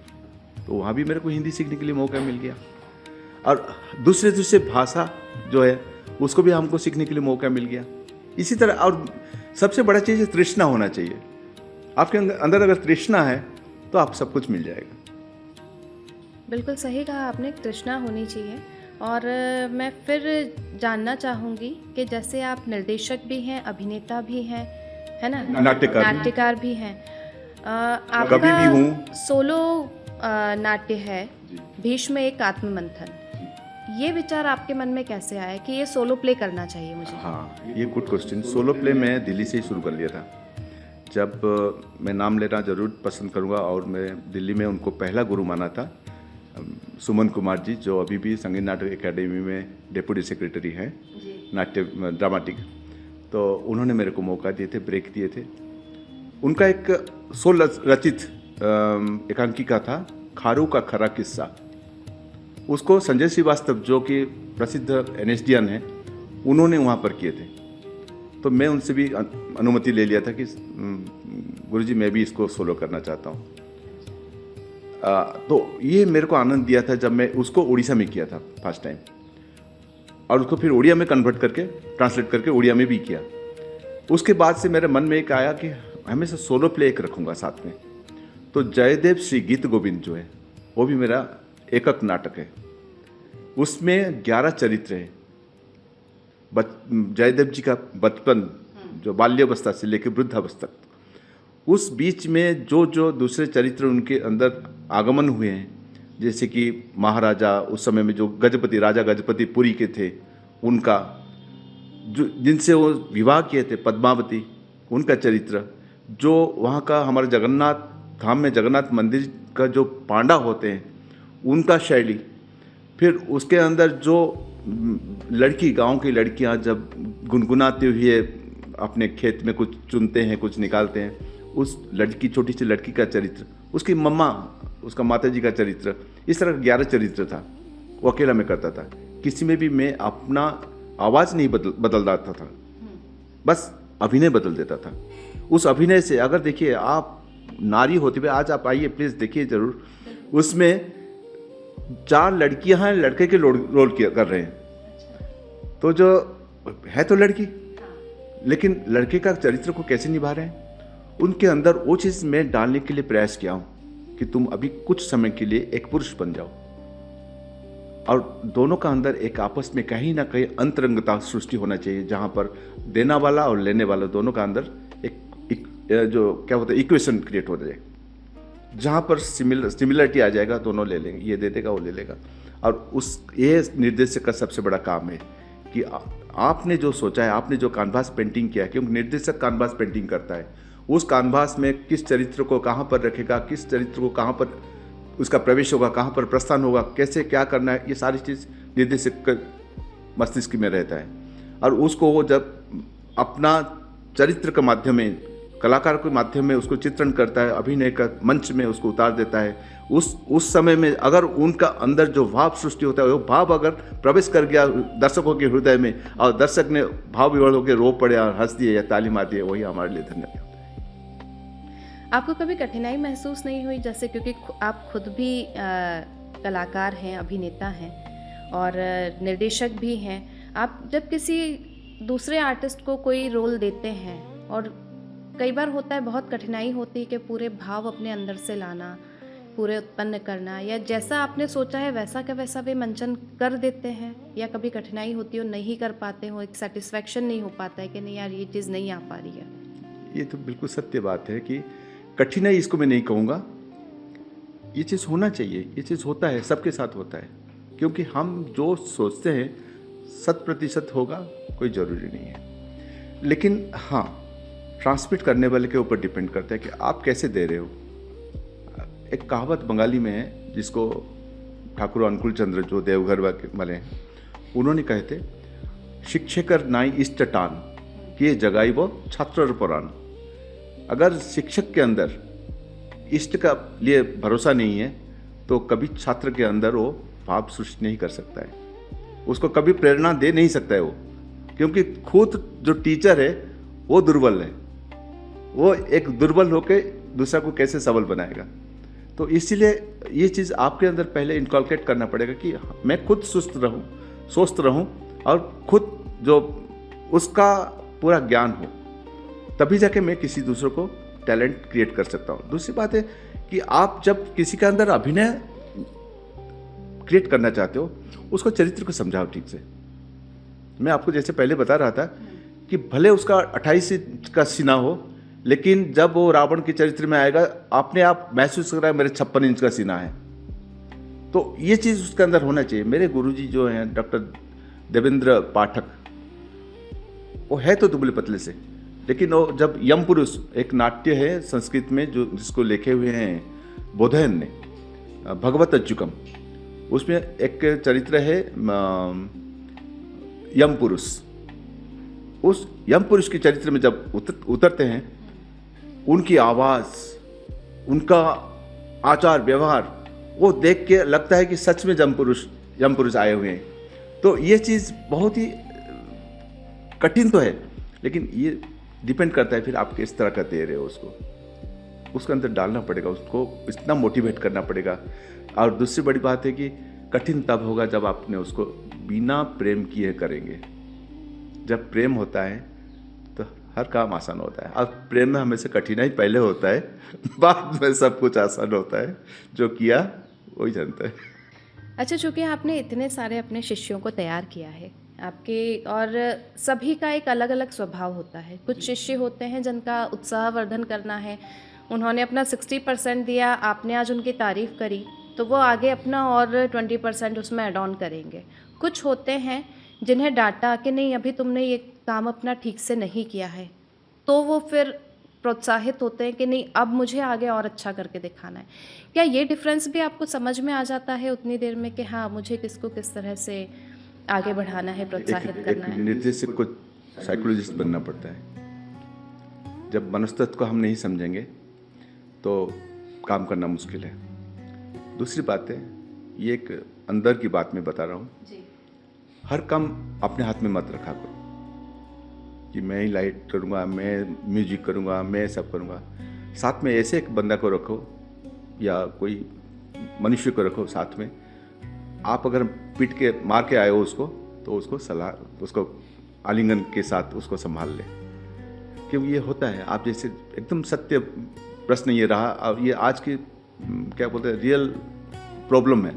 तो वहाँ भी मेरे को हिंदी सीखने के लिए मौका मिल गया, और दूसरे भाषा जो है उसको भी हमको सीखने के लिए मौका मिल गया। इसी तरह, और सबसे बड़ा चीज़ है तृष्णा होना चाहिए। आपके अंदर अगर तृष्णा है तो आप सब कुछ मिल जाएगा। बिल्कुल सही कहा आपने, तृष्णा होनी चाहिए। और मैं फिर जानना चाहूँगी कि जैसे आप निर्देशक भी हैं, अभिनेता भी हैं, है ना, नाट्यकार भी हैं, कवि भी हूँ। सोलो नाट्य है भीष्म एक आत्ममंथन, ये विचार आपके मन में कैसे आया कि ये सोलो प्ले करना चाहिए मुझे? हाँ, ये गुड क्वेश्चन। सोलो प्ले मैं दिल्ली से ही शुरू कर लिया था। जब मैं नाम लेना ज़रूर पसंद करूँगा, और मैं दिल्ली में उनको पहला गुरु माना था, सुमन कुमार जी, जो अभी भी संगीत नाटक एकेडमी में डेप्यूटी सेक्रेटरी हैं, नाट्य ड्रामाटिक। तो उन्होंने मेरे को मौका दिए थे, ब्रेक दिए थे। उनका एक सोल रचित एकांकिका था, खारू का खरा किस्सा। उसको संजय श्रीवास्तव, जो कि प्रसिद्ध NSDN हैं, उन्होंने वहाँ पर किए थे। तो मैं उनसे भी अनुमति ले लिया था कि गुरुजी मैं भी इसको सोलो करना चाहता हूँ। तो ये मेरे को आनंद दिया था जब मैं उसको उड़ीसा में किया था फर्स्ट टाइम, और उसको फिर उड़िया में कन्वर्ट करके, ट्रांसलेट करके उड़िया में भी किया। उसके बाद से मेरे मन में एक आया कि हमेशा सोलो प्ले एक रखूँगा साथ में। तो जयदेव श्री गीत गोविंद जो है वो भी मेरा एकक नाटक है, उसमें 11 चरित्र हैं। जयदेव जी का बचपन, जो बाल्यावस्था से लेकर वृद्धावस्था तक, उस बीच में जो जो दूसरे चरित्र उनके अंदर आगमन हुए हैं, जैसे कि महाराजा उस समय में जो गजपति, राजा गजपति पुरी के थे, उनका जो जिनसे वो विवाह किए थे, पद्मावती, उनका चरित्र, जो वहाँ का हमारे जगन्नाथ धाम में जगन्नाथ मंदिर का जो पांडा होते हैं, उनका शैली, फिर उसके अंदर जो लड़की, गांव की लड़कियां जब गुनगुनाते हुए अपने खेत में कुछ चुनते हैं, कुछ निकालते हैं, उस लड़की, छोटी सी लड़की का चरित्र, उसकी मम्मा, उसका माता जी का चरित्र, इस तरह 11 चरित्र था। वो अकेला में करता था। किसी में भी मैं अपना आवाज़ नहीं बदलता था, बस अभिनय बदल देता था। उस अभिनय से, अगर देखिए आप नारी होते हुए, आज आप आइए प्लीज़ देखिए ज़रूर, उसमें 4 लड़कियां हैं, लड़के के रोल कर रहे हैं। तो जो है तो लड़की, लेकिन लड़के का चरित्र को कैसे निभा रहे हैं, उनके अंदर वो चीज़ मैं डालने के लिए प्रयास किया हूँ कि तुम अभी कुछ समय के लिए एक पुरुष बन जाओ, और दोनों का अंदर एक आपस में कहीं ना कहीं अंतरंगता सृष्टि होना चाहिए, जहाँ पर देना वाला और लेने वाला दोनों का अंदर एक जो क्या होता है, इक्वेशन क्रिएट हो जाए, जहाँ पर सिमिलरिटी आ जाएगा, दोनों ले लेंगे, ये दे देगा वो ले लेगा। और ये निर्देशक का सबसे बड़ा काम है कि आपने जो सोचा है, आपने जो कानवास पेंटिंग किया है, क्योंकि निर्देशक कानवास पेंटिंग करता है, उस कानवास में किस चरित्र को कहाँ पर रखेगा, किस चरित्र को कहाँ पर उसका प्रवेश होगा, कहाँ पर प्रस्थान होगा, कैसे क्या करना है, ये सारी चीज़ निर्देशक के मस्तिष्क में रहता है। और उसको वो जब अपना चरित्र के माध्यम में, कलाकार के माध्यम में उसको चित्रण करता है, अभिनय का मंच में उसको उतार देता है, उस समय में अगर उनका अंदर जो भाव सृष्टि होता है, वो भाव अगर प्रवेश कर गया दर्शकों के हृदय में, और दर्शक ने भाव विवल होकर रो पड़े और हंस दिए या ताली मार दिए, वही हमारे लिए धन्य होता है। आपको कभी कठिनाई महसूस नहीं हुई, जैसे क्योंकि आप खुद भी कलाकार हैं, अभिनेता हैं और निर्देशक भी हैं, आप जब किसी दूसरे आर्टिस्ट को कोई रोल देते हैं, और कई बार होता है बहुत कठिनाई होती है कि पूरे भाव अपने अंदर से लाना, पूरे उत्पन्न करना, या जैसा आपने सोचा है वैसा का वैसा वे मंचन कर देते हैं, या कभी कठिनाई होती हो, नहीं कर पाते हो, एक सेटिस्फैक्शन नहीं हो पाता है कि नहीं यार ये चीज़ नहीं आ पा रही है? ये तो बिल्कुल सत्य बात है कि कठिनाई इसको मैं नहीं कहूँगा, ये चीज़ होना चाहिए, ये चीज़ होता है, सबके साथ होता है, क्योंकि हम जो सोचते हैं 100% होगा कोई ज़रूरी नहीं है। लेकिन हाँ, ट्रांसमिट करने वाले के ऊपर डिपेंड करता है कि आप कैसे दे रहे हो। एक कहावत बंगाली में है, जिसको ठाकुर अनुकूल चंद्र जो देवघर वाले हैं, उन्होंने कहे थे, शिक्षकर नाई इष्ट टान किए जगाई वो छात्र पुराण। अगर शिक्षक के अंदर इष्ट का लिए भरोसा नहीं है, तो कभी छात्र के अंदर वो भाव सृष्टि नहीं कर सकता है, उसको कभी प्रेरणा दे नहीं सकता है वो, क्योंकि खुद जो टीचर है वो दुर्बल है, वो एक दुर्बल होकर दूसरा को कैसे सबल बनाएगा। तो इसीलिए ये चीज़ आपके अंदर पहले इनकलकेट करना पड़ेगा कि मैं खुद स्वस्थ रहूं, स्वस्थ रहूं, और खुद जो उसका पूरा ज्ञान हो, तभी जाके मैं किसी दूसरे को टैलेंट क्रिएट कर सकता हूँ। दूसरी बात है कि आप जब किसी के अंदर अभिनय क्रिएट करना चाहते हो, उसको चरित्र को समझाओ ठीक से। मैं आपको जैसे पहले बता रहा था कि भले उसका 28 इंच का सीना हो, लेकिन जब वो रावण के चरित्र में आएगा, आपने आप महसूस कर रहा है मेरे 56 इंच का सीना है। तो ये चीज़ उसके अंदर होना चाहिए। मेरे गुरुजी जो हैं डॉक्टर देवेंद्र पाठक, वो है तो दुबले पतले से, लेकिन वो जब यम पुरुष एक नाट्य है संस्कृत में जो जिसको लिखे हुए हैं बोधयन ने, भगवत अच्युकम, उसमें एक चरित्र है यम पुरुष। उस यम पुरुष के चरित्र में जब उतरते हैं, उनकी आवाज़, उनका आचार व्यवहार, वो देख के लगता है कि सच में यम पुरुष आए हुए हैं। तो ये चीज़ बहुत ही कठिन तो है, लेकिन ये डिपेंड करता है फिर आप किस तरह का दे रहे हो उसको, उसके अंदर डालना पड़ेगा, उसको इतना मोटिवेट करना पड़ेगा। और दूसरी बड़ी बात है कि कठिन तब होगा जब आपने उसको बिना प्रेम किए करेंगे। जब प्रेम होता है तो हर काम आसान होता है, और प्रेम में हमेशा कठिनाई पहले होता है, बाद में सब कुछ आसान होता है। जो किया वही जानता है। अच्छा, चूँकि आपने इतने सारे अपने शिष्यों को तैयार किया है आपके, और सभी का एक अलग अलग स्वभाव होता है। कुछ शिष्य होते हैं जिनका उत्साहवर्धन करना है, उन्होंने अपना 60% दिया, आपने आज उनकी तारीफ़ करी तो वो आगे अपना और 20% उसमें ऐड ऑन करेंगे। कुछ होते हैं जिन्हें डांटा कि नहीं अभी तुमने ये काम अपना ठीक से नहीं किया है, तो वो फिर प्रोत्साहित होते हैं कि नहीं अब मुझे आगे और अच्छा करके दिखाना है। क्या ये डिफरेंस भी आपको समझ में आ जाता है उतनी देर में कि हाँ मुझे किसको किस तरह से आगे बढ़ाना है, प्रोत्साहित एक करना है? निर्देशक को साइकोलॉजिस्ट बनना पड़ता है। जब मनस्तत्व को हम नहीं समझेंगे तो काम करना मुश्किल है। दूसरी बात है, ये एक अंदर की बात मैं बता रहा हूँ, हर काम अपने हाथ में मत रखा करो कि मैं ही लाइट करूँगा, मैं म्यूजिक करूँगा, मैं सब करूँगा। साथ में ऐसे एक बंदा को रखो या कोई मनुष्य को रखो साथ में। आप अगर पीट के मार के आए हो उसको, तो उसको सलाह, उसको आलिंगन के साथ उसको संभाल ले। क्योंकि ये होता है, आप जैसे एकदम सत्य प्रश्न ये रहा, अब ये आज की क्या बोलते हैं रियल प्रॉब्लम है।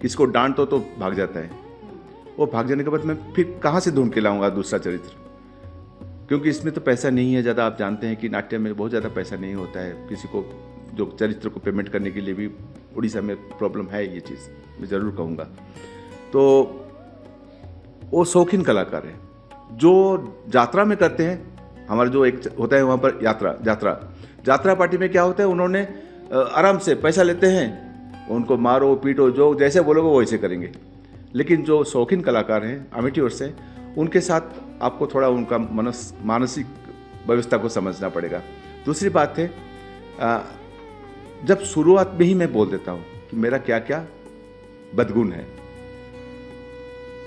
किसको डांट तो भाग जाता है, वो भाग जाने के बाद मैं फिर कहाँ से ढूंढ के लाऊंगा दूसरा चरित्र, क्योंकि इसमें तो पैसा नहीं है ज़्यादा। आप जानते हैं कि नाट्य में बहुत ज़्यादा पैसा नहीं होता है। किसी को जो चरित्र को पेमेंट करने के लिए भी उड़ीसा में प्रॉब्लम है, ये चीज़ मैं ज़रूर कहूँगा। तो वो शौकीन कलाकार है जो यात्रा में करते हैं। हमारा जो एक होता है वहाँ पर यात्रा पार्टी में क्या होता है, उन्होंने आराम से पैसा लेते हैं, उनको मारो पीटो जो जैसे बोलोगे वो वैसे करेंगे। लेकिन जो शौकीन कलाकार हैं, अमेट्योर्स हैं, उनके साथ आपको थोड़ा उनका मानसिक व्यवस्था को समझना पड़ेगा। दूसरी बात है, जब शुरुआत में ही मैं बोल देता हूँ कि मेरा क्या क्या बदगुण है,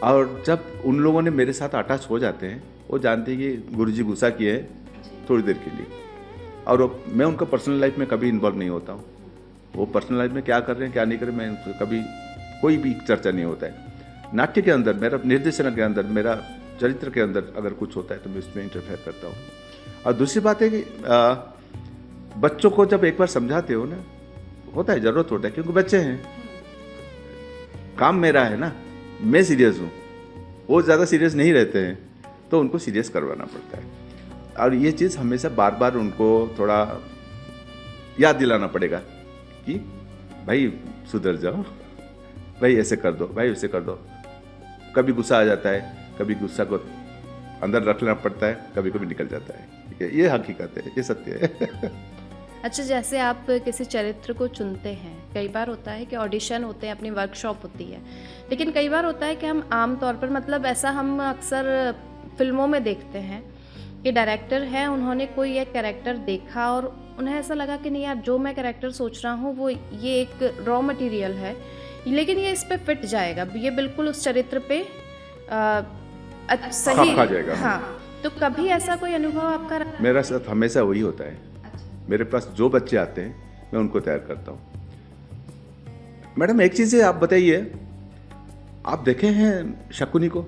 और जब उन लोगों ने मेरे साथ अटैच हो जाते हैं, वो जानते हैं कि गुरुजी गुस्सा किए हैं थोड़ी देर के लिए, और मैं उनका पर्सनल लाइफ में कभी इन्वॉल्व नहीं होता हूँ। वो पर्सनल लाइफ में क्या कर रहे हैं क्या नहीं कर रहे हैं, मैं कभी कोई भी चर्चा नहीं होता है। नाट्य के अंदर, मेरा निर्देशन के अंदर, मेरा चरित्र के अंदर अगर कुछ होता है तो मैं उसमें इंटरफेयर करता हूँ। और दूसरी बात है कि बच्चों को जब एक बार समझाते हो ना, होता है, ज़रूरत होता है, क्योंकि बच्चे हैं, काम मेरा है ना, मैं सीरियस हूँ, वो ज़्यादा सीरियस नहीं रहते हैं, तो उनको सीरियस करवाना पड़ता है। और ये चीज़ हमेशा बार बार उनको थोड़ा याद दिलाना पड़ेगा कि भाई सुधर जाओ, भाई ऐसे कर दो, भाई वैसे कर दो। कभी गुस्सा आ जाता है, कभी गुस्सा को अंदर रखना पड़ता है, कभी कभी निकल जाता है। ये हकीकत है, ये सत्य है। अच्छा, जैसे आप किसी चरित्र को चुनते हैं, कई बार होता है कि ऑडिशन होते हैं, अपनी वर्कशॉप होती है, लेकिन कई बार होता है कि हम आम तौर पर, मतलब ऐसा हम अक्सर फिल्मों में देखते हैं कि डायरेक्टर है, उन्होंने कोई एक कैरेक्टर देखा और उन्हें ऐसा लगा कि नहीं यार जो मैं कैरेक्टर सोच रहा हूँ वो ये एक रॉ मटेरियल है, लेकिन ये इस पे फिट जाएगा, ये बिल्कुल उस चरित्र पे सही खा जाएगा। हाँ, तो कभी ऐसा कोई अनुभव आपका? मेरा साथ हमेशा वही होता है। मेरे पास जो बच्चे आते हैं मैं उनको तैयार करता हूँ। मैडम एक चीज़ है, आप बताइए, आप देखे हैं शकुनी को?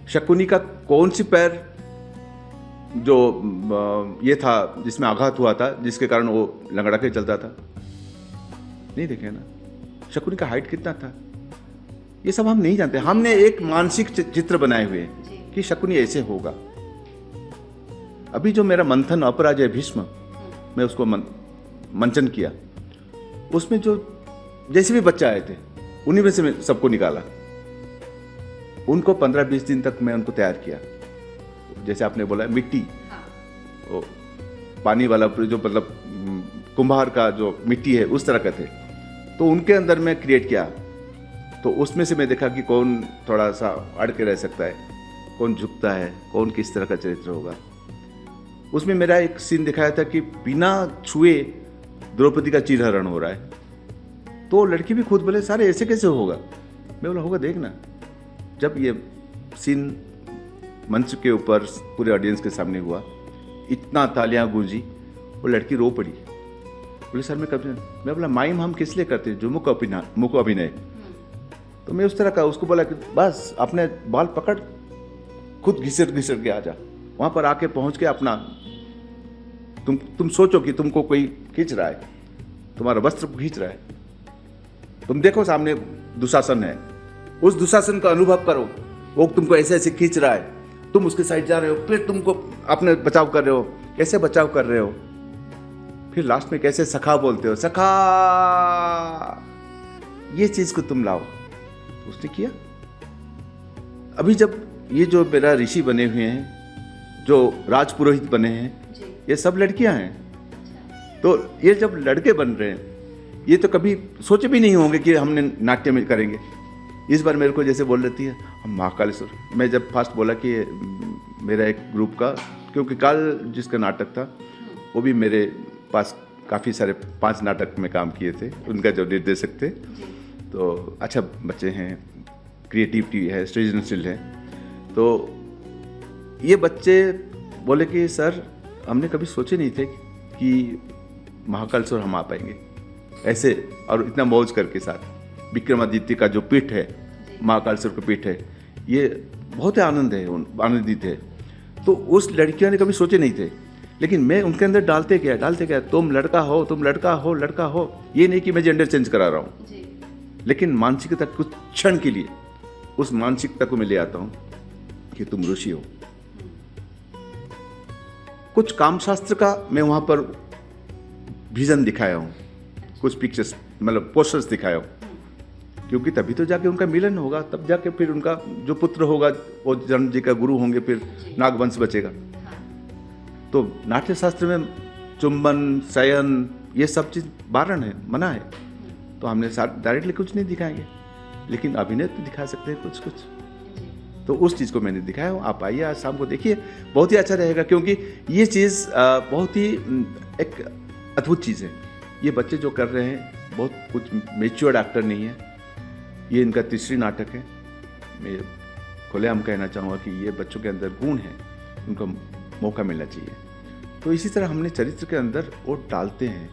शकुनी का कौन सी पैर जो ये था जिसमें आघात हुआ था, जिसके कारण वो लंगड़ा के चलता था? नहीं देखे ना। शकुनी का हाइट कितना था, ये सब हम नहीं जानते। हमने एक मानसिक चित्र बनाए हुए हैं कि शकुनी ऐसे होगा। अभी जो मेरा मंथन अपराजय भीष्म, मैं उसको मंचन किया, उसमें जो जैसे भी बच्चे आए थे उन्हीं में से मैं सबको निकाला। उनको 15-20 दिन तक मैं उनको तैयार किया। जैसे आपने बोला मिट्टी, वो पानी वाला जो मतलब कुम्हार का जो मिट्टी है उस तरह का थे, तो उनके अंदर मैं क्रिएट किया। तो उसमें से मैं देखा कि कौन थोड़ा सा अड़ के रह सकता है, कौन झुकता है, कौन किस तरह का चरित्र होगा। उसमें मेरा एक सीन दिखाया था कि बिना छुए द्रौपदी का चीरहरण हो रहा है, तो लड़की भी खुद बोले सारे ऐसे कैसे होगा? मैं बोला होगा देखना। जब ये सीन मंच के ऊपर पूरे ऑडियंस के सामने हुआ, इतना तालियां गूंजी, वो लड़की रो पड़ी, बोले सर मैं कब। मैं बोला माइम हम किस लिए करते हैं, जो मुख अभिनय। तो मैं उस तरह का उसको बोला कि बस अपने बाल पकड़, खुद घिसट के आ जा, वहाँ पर आके पहुँच के अपना तुम सोचो कि तुमको कोई खींच रहा है, तुम्हारा वस्त्र खींच रहा है, तुम देखो सामने दुशासन है, उस दुशासन का अनुभव करो, वो तुमको ऐसे ऐसे खींच रहा है, तुम उसके साइड जा रहे हो, फिर तुमको अपने बचाव कर रहे हो, कैसे बचाव कर रहे हो, फिर लास्ट में कैसे सखा बोलते हो, सखा, ये चीज को तुम लाओ। तो उसने किया। अभी जब ये जो मेरा ऋषि बने हुए हैं, जो राजपुरोहित बने हैं, ये सब लड़कियां हैं। तो ये जब लड़के बन रहे हैं, ये तो कभी सोचे भी नहीं होंगे कि हमने नाट्य में करेंगे। इस बार मेरे को जैसे बोल रही है हम महाकालेश्वर, मैं जब फास्ट बोला कि मेरा एक ग्रुप का, क्योंकि कल जिसका नाटक था वो भी मेरे पास काफ़ी सारे 5 नाटक में काम किए थे, उनका जो निर्देशक थे, तो अच्छा बच्चे हैं, क्रिएटिविटी है, सृजनशील है। तो ये बच्चे बोले कि सर हमने कभी सोचे नहीं थे कि महाकालेश्वर हम आ पाएंगे ऐसे, और इतना मौज करके साथ। विक्रमादित्य का जो पीठ है, महाकालेश्वर का पीठ है, ये बहुत ही आनंदित है। तो उस लड़कियों ने कभी सोचे नहीं थे, लेकिन मैं उनके अंदर डालते गया, तुम लड़का हो, तुम लड़का हो, लड़का हो। ये नहीं कि मैं जेंडर चेंज करा रहा हूँ, लेकिन मानसिकता कुछ क्षण के लिए उस मानसिकता को मैं ले आता हूँ कि तुम ऋषि हो। कुछ कामशास्त्र का मैं वहाँ पर विजन दिखाया हूँ, कुछ पिक्चर्स मतलब पोस्टर्स दिखाया हूँ, क्योंकि तभी तो जाके उनका मिलन होगा, तब जाके फिर उनका जो पुत्र होगा वो जन्म जी का गुरु होंगे, फिर नागवंश बचेगा। तो नाट्य शास्त्र में चुंबन, शयन, ये सब चीज़ बारण है, मना है। तो हमने डायरेक्टली कुछ नहीं दिखाएंगे, लेकिन अभिनय तो दिखा सकते हैं कुछ। तो उस चीज़ को मैंने दिखाया हूँ। आप आइए आज शाम को देखिए, बहुत ही अच्छा रहेगा, क्योंकि ये चीज़ बहुत ही एक अद्भुत चीज़ है। ये बच्चे जो कर रहे हैं बहुत कुछ मेच्योर्ड एक्टर नहीं है, ये इनका तीसरी नाटक है। मैं खुलेआम कहना चाहूँगा कि ये बच्चों के अंदर गुण है, उनको मौका मिलना चाहिए। तो इसी तरह हमने चरित्र के अंदर वो डालते हैं,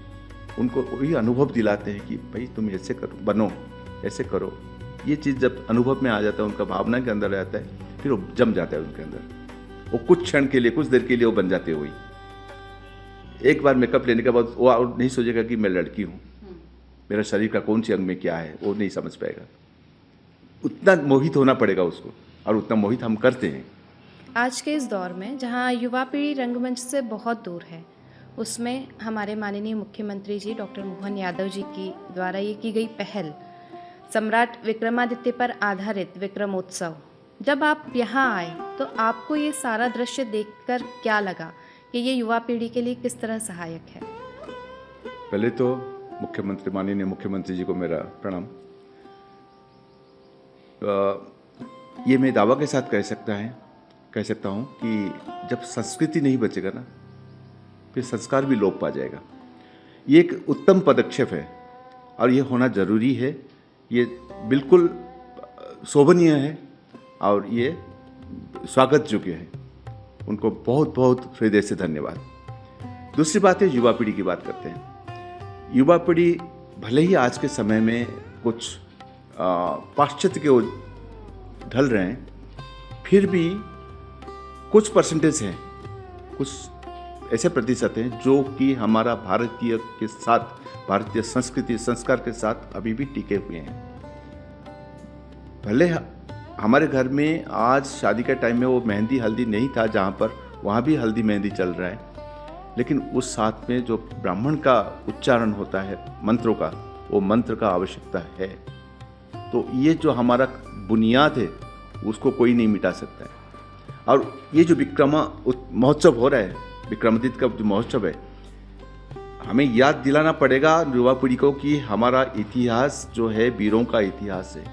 उनको वही अनुभव दिलाते हैं कि भाई तुम ऐसे करो, बनो, ऐसे करो। ये चीज़ जब अनुभव में आ जाता है, उनका भावना के अंदर रहता है, फिर वो जम जाता है उनके अंदर। वो कुछ क्षण के लिए, कुछ देर के लिए वो बन जाते हैं। वही एक बार मेकअप लेने के बाद वो और नहीं सोचेगा कि मैं लड़की हूँ, मेरा शरीर का कौन सी अंग में क्या है, वो नहीं समझ पाएगा। उतना मोहित होना पड़ेगा उसको, और उतना मोहित हम करते हैं। आज के इस दौर में जहां युवा पीढ़ी रंगमंच से बहुत दूर है, उसमें हमारे माननीय मुख्यमंत्री जी डॉक्टर मोहन यादव जी की द्वारा ये की गई पहल, सम्राट विक्रमादित्य पर आधारित विक्रमोत्सव, जब आप यहाँ आए तो आपको ये सारा दृश्य देखकर क्या लगा कि ये युवा पीढ़ी के लिए किस तरह सहायक है? पहले तो मुख्यमंत्री, माननीय मुख्यमंत्री जी को मेरा प्रणाम। ये मैं दावा के साथ कह सकता हूँ कि जब संस्कृति नहीं बचेगा ना, फिर संस्कार भी लोप पा जाएगा। ये एक उत्तम पदक्षेप है और ये होना ज़रूरी है। ये बिल्कुल शोभनीय है और ये स्वागत योग्य है। उनको बहुत बहुत हृदय से धन्यवाद। दूसरी बात है, युवा पीढ़ी की बात करते हैं। युवा पीढ़ी भले ही आज के समय में कुछ पाश्चात्य के ओर ढल रहे हैं, फिर भी कुछ परसेंटेज हैं, कुछ ऐसे प्रतिशत हैं जो कि हमारा भारतीय के साथ, भारतीय संस्कृति संस्कार के साथ अभी भी टिके हुए हैं। भले हमारे घर में आज शादी के टाइम में वो मेहंदी हल्दी नहीं था, जहाँ पर वहाँ भी हल्दी मेहंदी चल रहा है, लेकिन उस साथ में जो ब्राह्मण का उच्चारण होता है मंत्रों का, वो मंत्र का आवश्यकता है। तो ये जो हमारा बुनियाद है उसको कोई नहीं मिटा सकता है। और ये जो विक्रमा महोत्सव हो रहा है, विक्रमादित्य का जो महोत्सव है, हमें याद दिलाना पड़ेगा युवा पीढ़ी को कि हमारा इतिहास जो है वीरों का इतिहास है,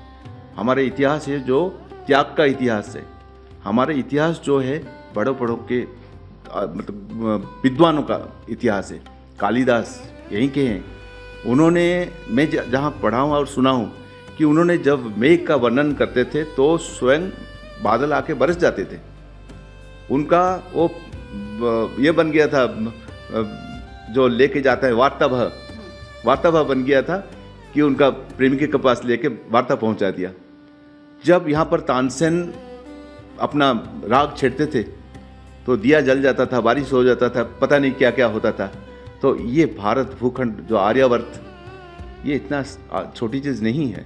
हमारा इतिहास है जो त्याग का इतिहास है, हमारा इतिहास जो है बड़ों बड़ों के मतलब विद्वानों का इतिहास है। कालिदास यहीं के हैं। उन्होंने, मैं जहाँ पढ़ा हूँ और सुना हूँ कि उन्होंने जब मेघ का वर्णन करते थे तो स्वयं बादल आके बरस जाते थे। उनका वो ये बन गया था, जो लेके जाता है वार्ताभा बन गया था कि उनका प्रेमिका के पास लेके वार्ता पहुंचा दिया। जब यहाँ पर तानसेन अपना राग छेड़ते थे तो दिया जल जाता था, बारिश हो जाता था, पता नहीं क्या क्या होता था। तो ये भारत भूखंड जो आर्यावर्त, ये इतना छोटी चीज़ नहीं है।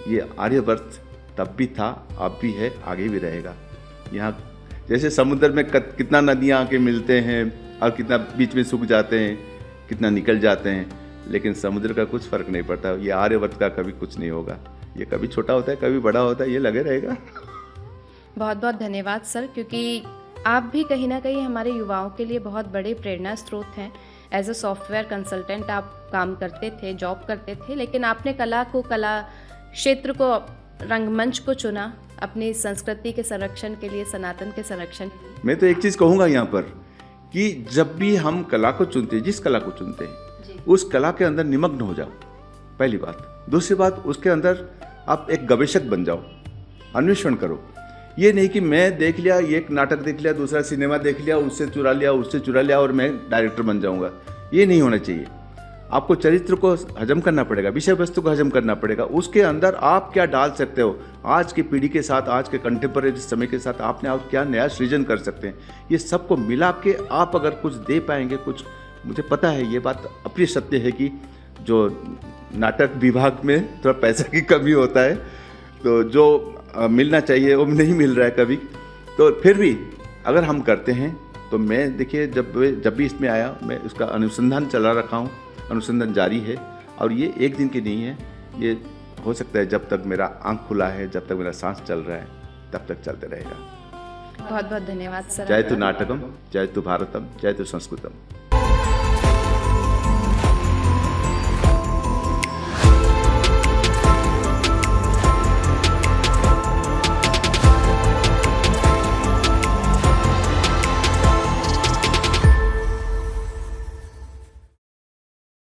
ये आर्यवर्त तब भी था, अब भी है, आगे भी रहेगा। यहाँ जैसे समुद्र में कितना नदियाँ आके मिलते हैं और कितना बीच में सूख जाते हैं, कितना निकल जाते हैं, लेकिन समुद्र का कुछ फ़र्क नहीं पड़ता। ये आर्यवर्त का कभी कुछ नहीं होगा। ये कभी छोटा होता है, कभी बड़ा होता है, ये लगे रहेगा। बहुत बहुत धन्यवाद सर, क्योंकि आप भी कहीं ना कहीं हमारे युवाओं के लिए बहुत बड़े प्रेरणा स्रोत हैं। एज अ सॉफ्टवेयर कंसल्टेंट आप काम करते थे, जॉब करते थे, लेकिन आपने कला क्षेत्र को, रंगमंच को चुना अपनी संस्कृति के संरक्षण के लिए, सनातन के संरक्षण। मैं तो एक चीज़ कहूँगा यहाँ पर कि जब भी हम कला को चुनते हैं, जिस कला को चुनते हैं, उस कला के अंदर निमग्न हो जाओ, पहली बात। दूसरी बात, उसके अंदर आप एक गवेषक बन जाओ, अन्वेषण करो। ये नहीं कि मैं देख लिया, एक नाटक देख लिया, दूसरा सिनेमा देख लिया, उससे चुरा लिया और मैं डायरेक्टर बन जाऊंगा। ये नहीं होना चाहिए। आपको चरित्र को हजम करना पड़ेगा, विषय वस्तु को हजम करना पड़ेगा। उसके अंदर आप क्या डाल सकते हो, आज की पीढ़ी के साथ, आज के कंटेम्परेरी समय के साथ आपने और क्या नया सृजन कर सकते हैं, ये सबको मिला के आप अगर कुछ दे पाएंगे, कुछ, मुझे पता है ये बात अप्रिय सत्य है कि जो नाटक विभाग में थोड़ा पैसा की कमी होता है, तो जो मिलना चाहिए वो नहीं मिल रहा है कभी। तो फिर भी अगर हम करते हैं तो मैं, देखिए, जब भी इसमें आया, मैं उसका अनुसंधान चला रखा हूँ, अनुसंधान जारी है। और ये एक दिन की नहीं है, ये हो सकता है जब तक मेरा आँख खुला है, जब तक मेरा सांस चल रहा है, तब तक चलते रहेगा। बहुत बहुत धन्यवाद सर। जय तु नाटकम, जय तु भारतम, जय तु संस्कृतम।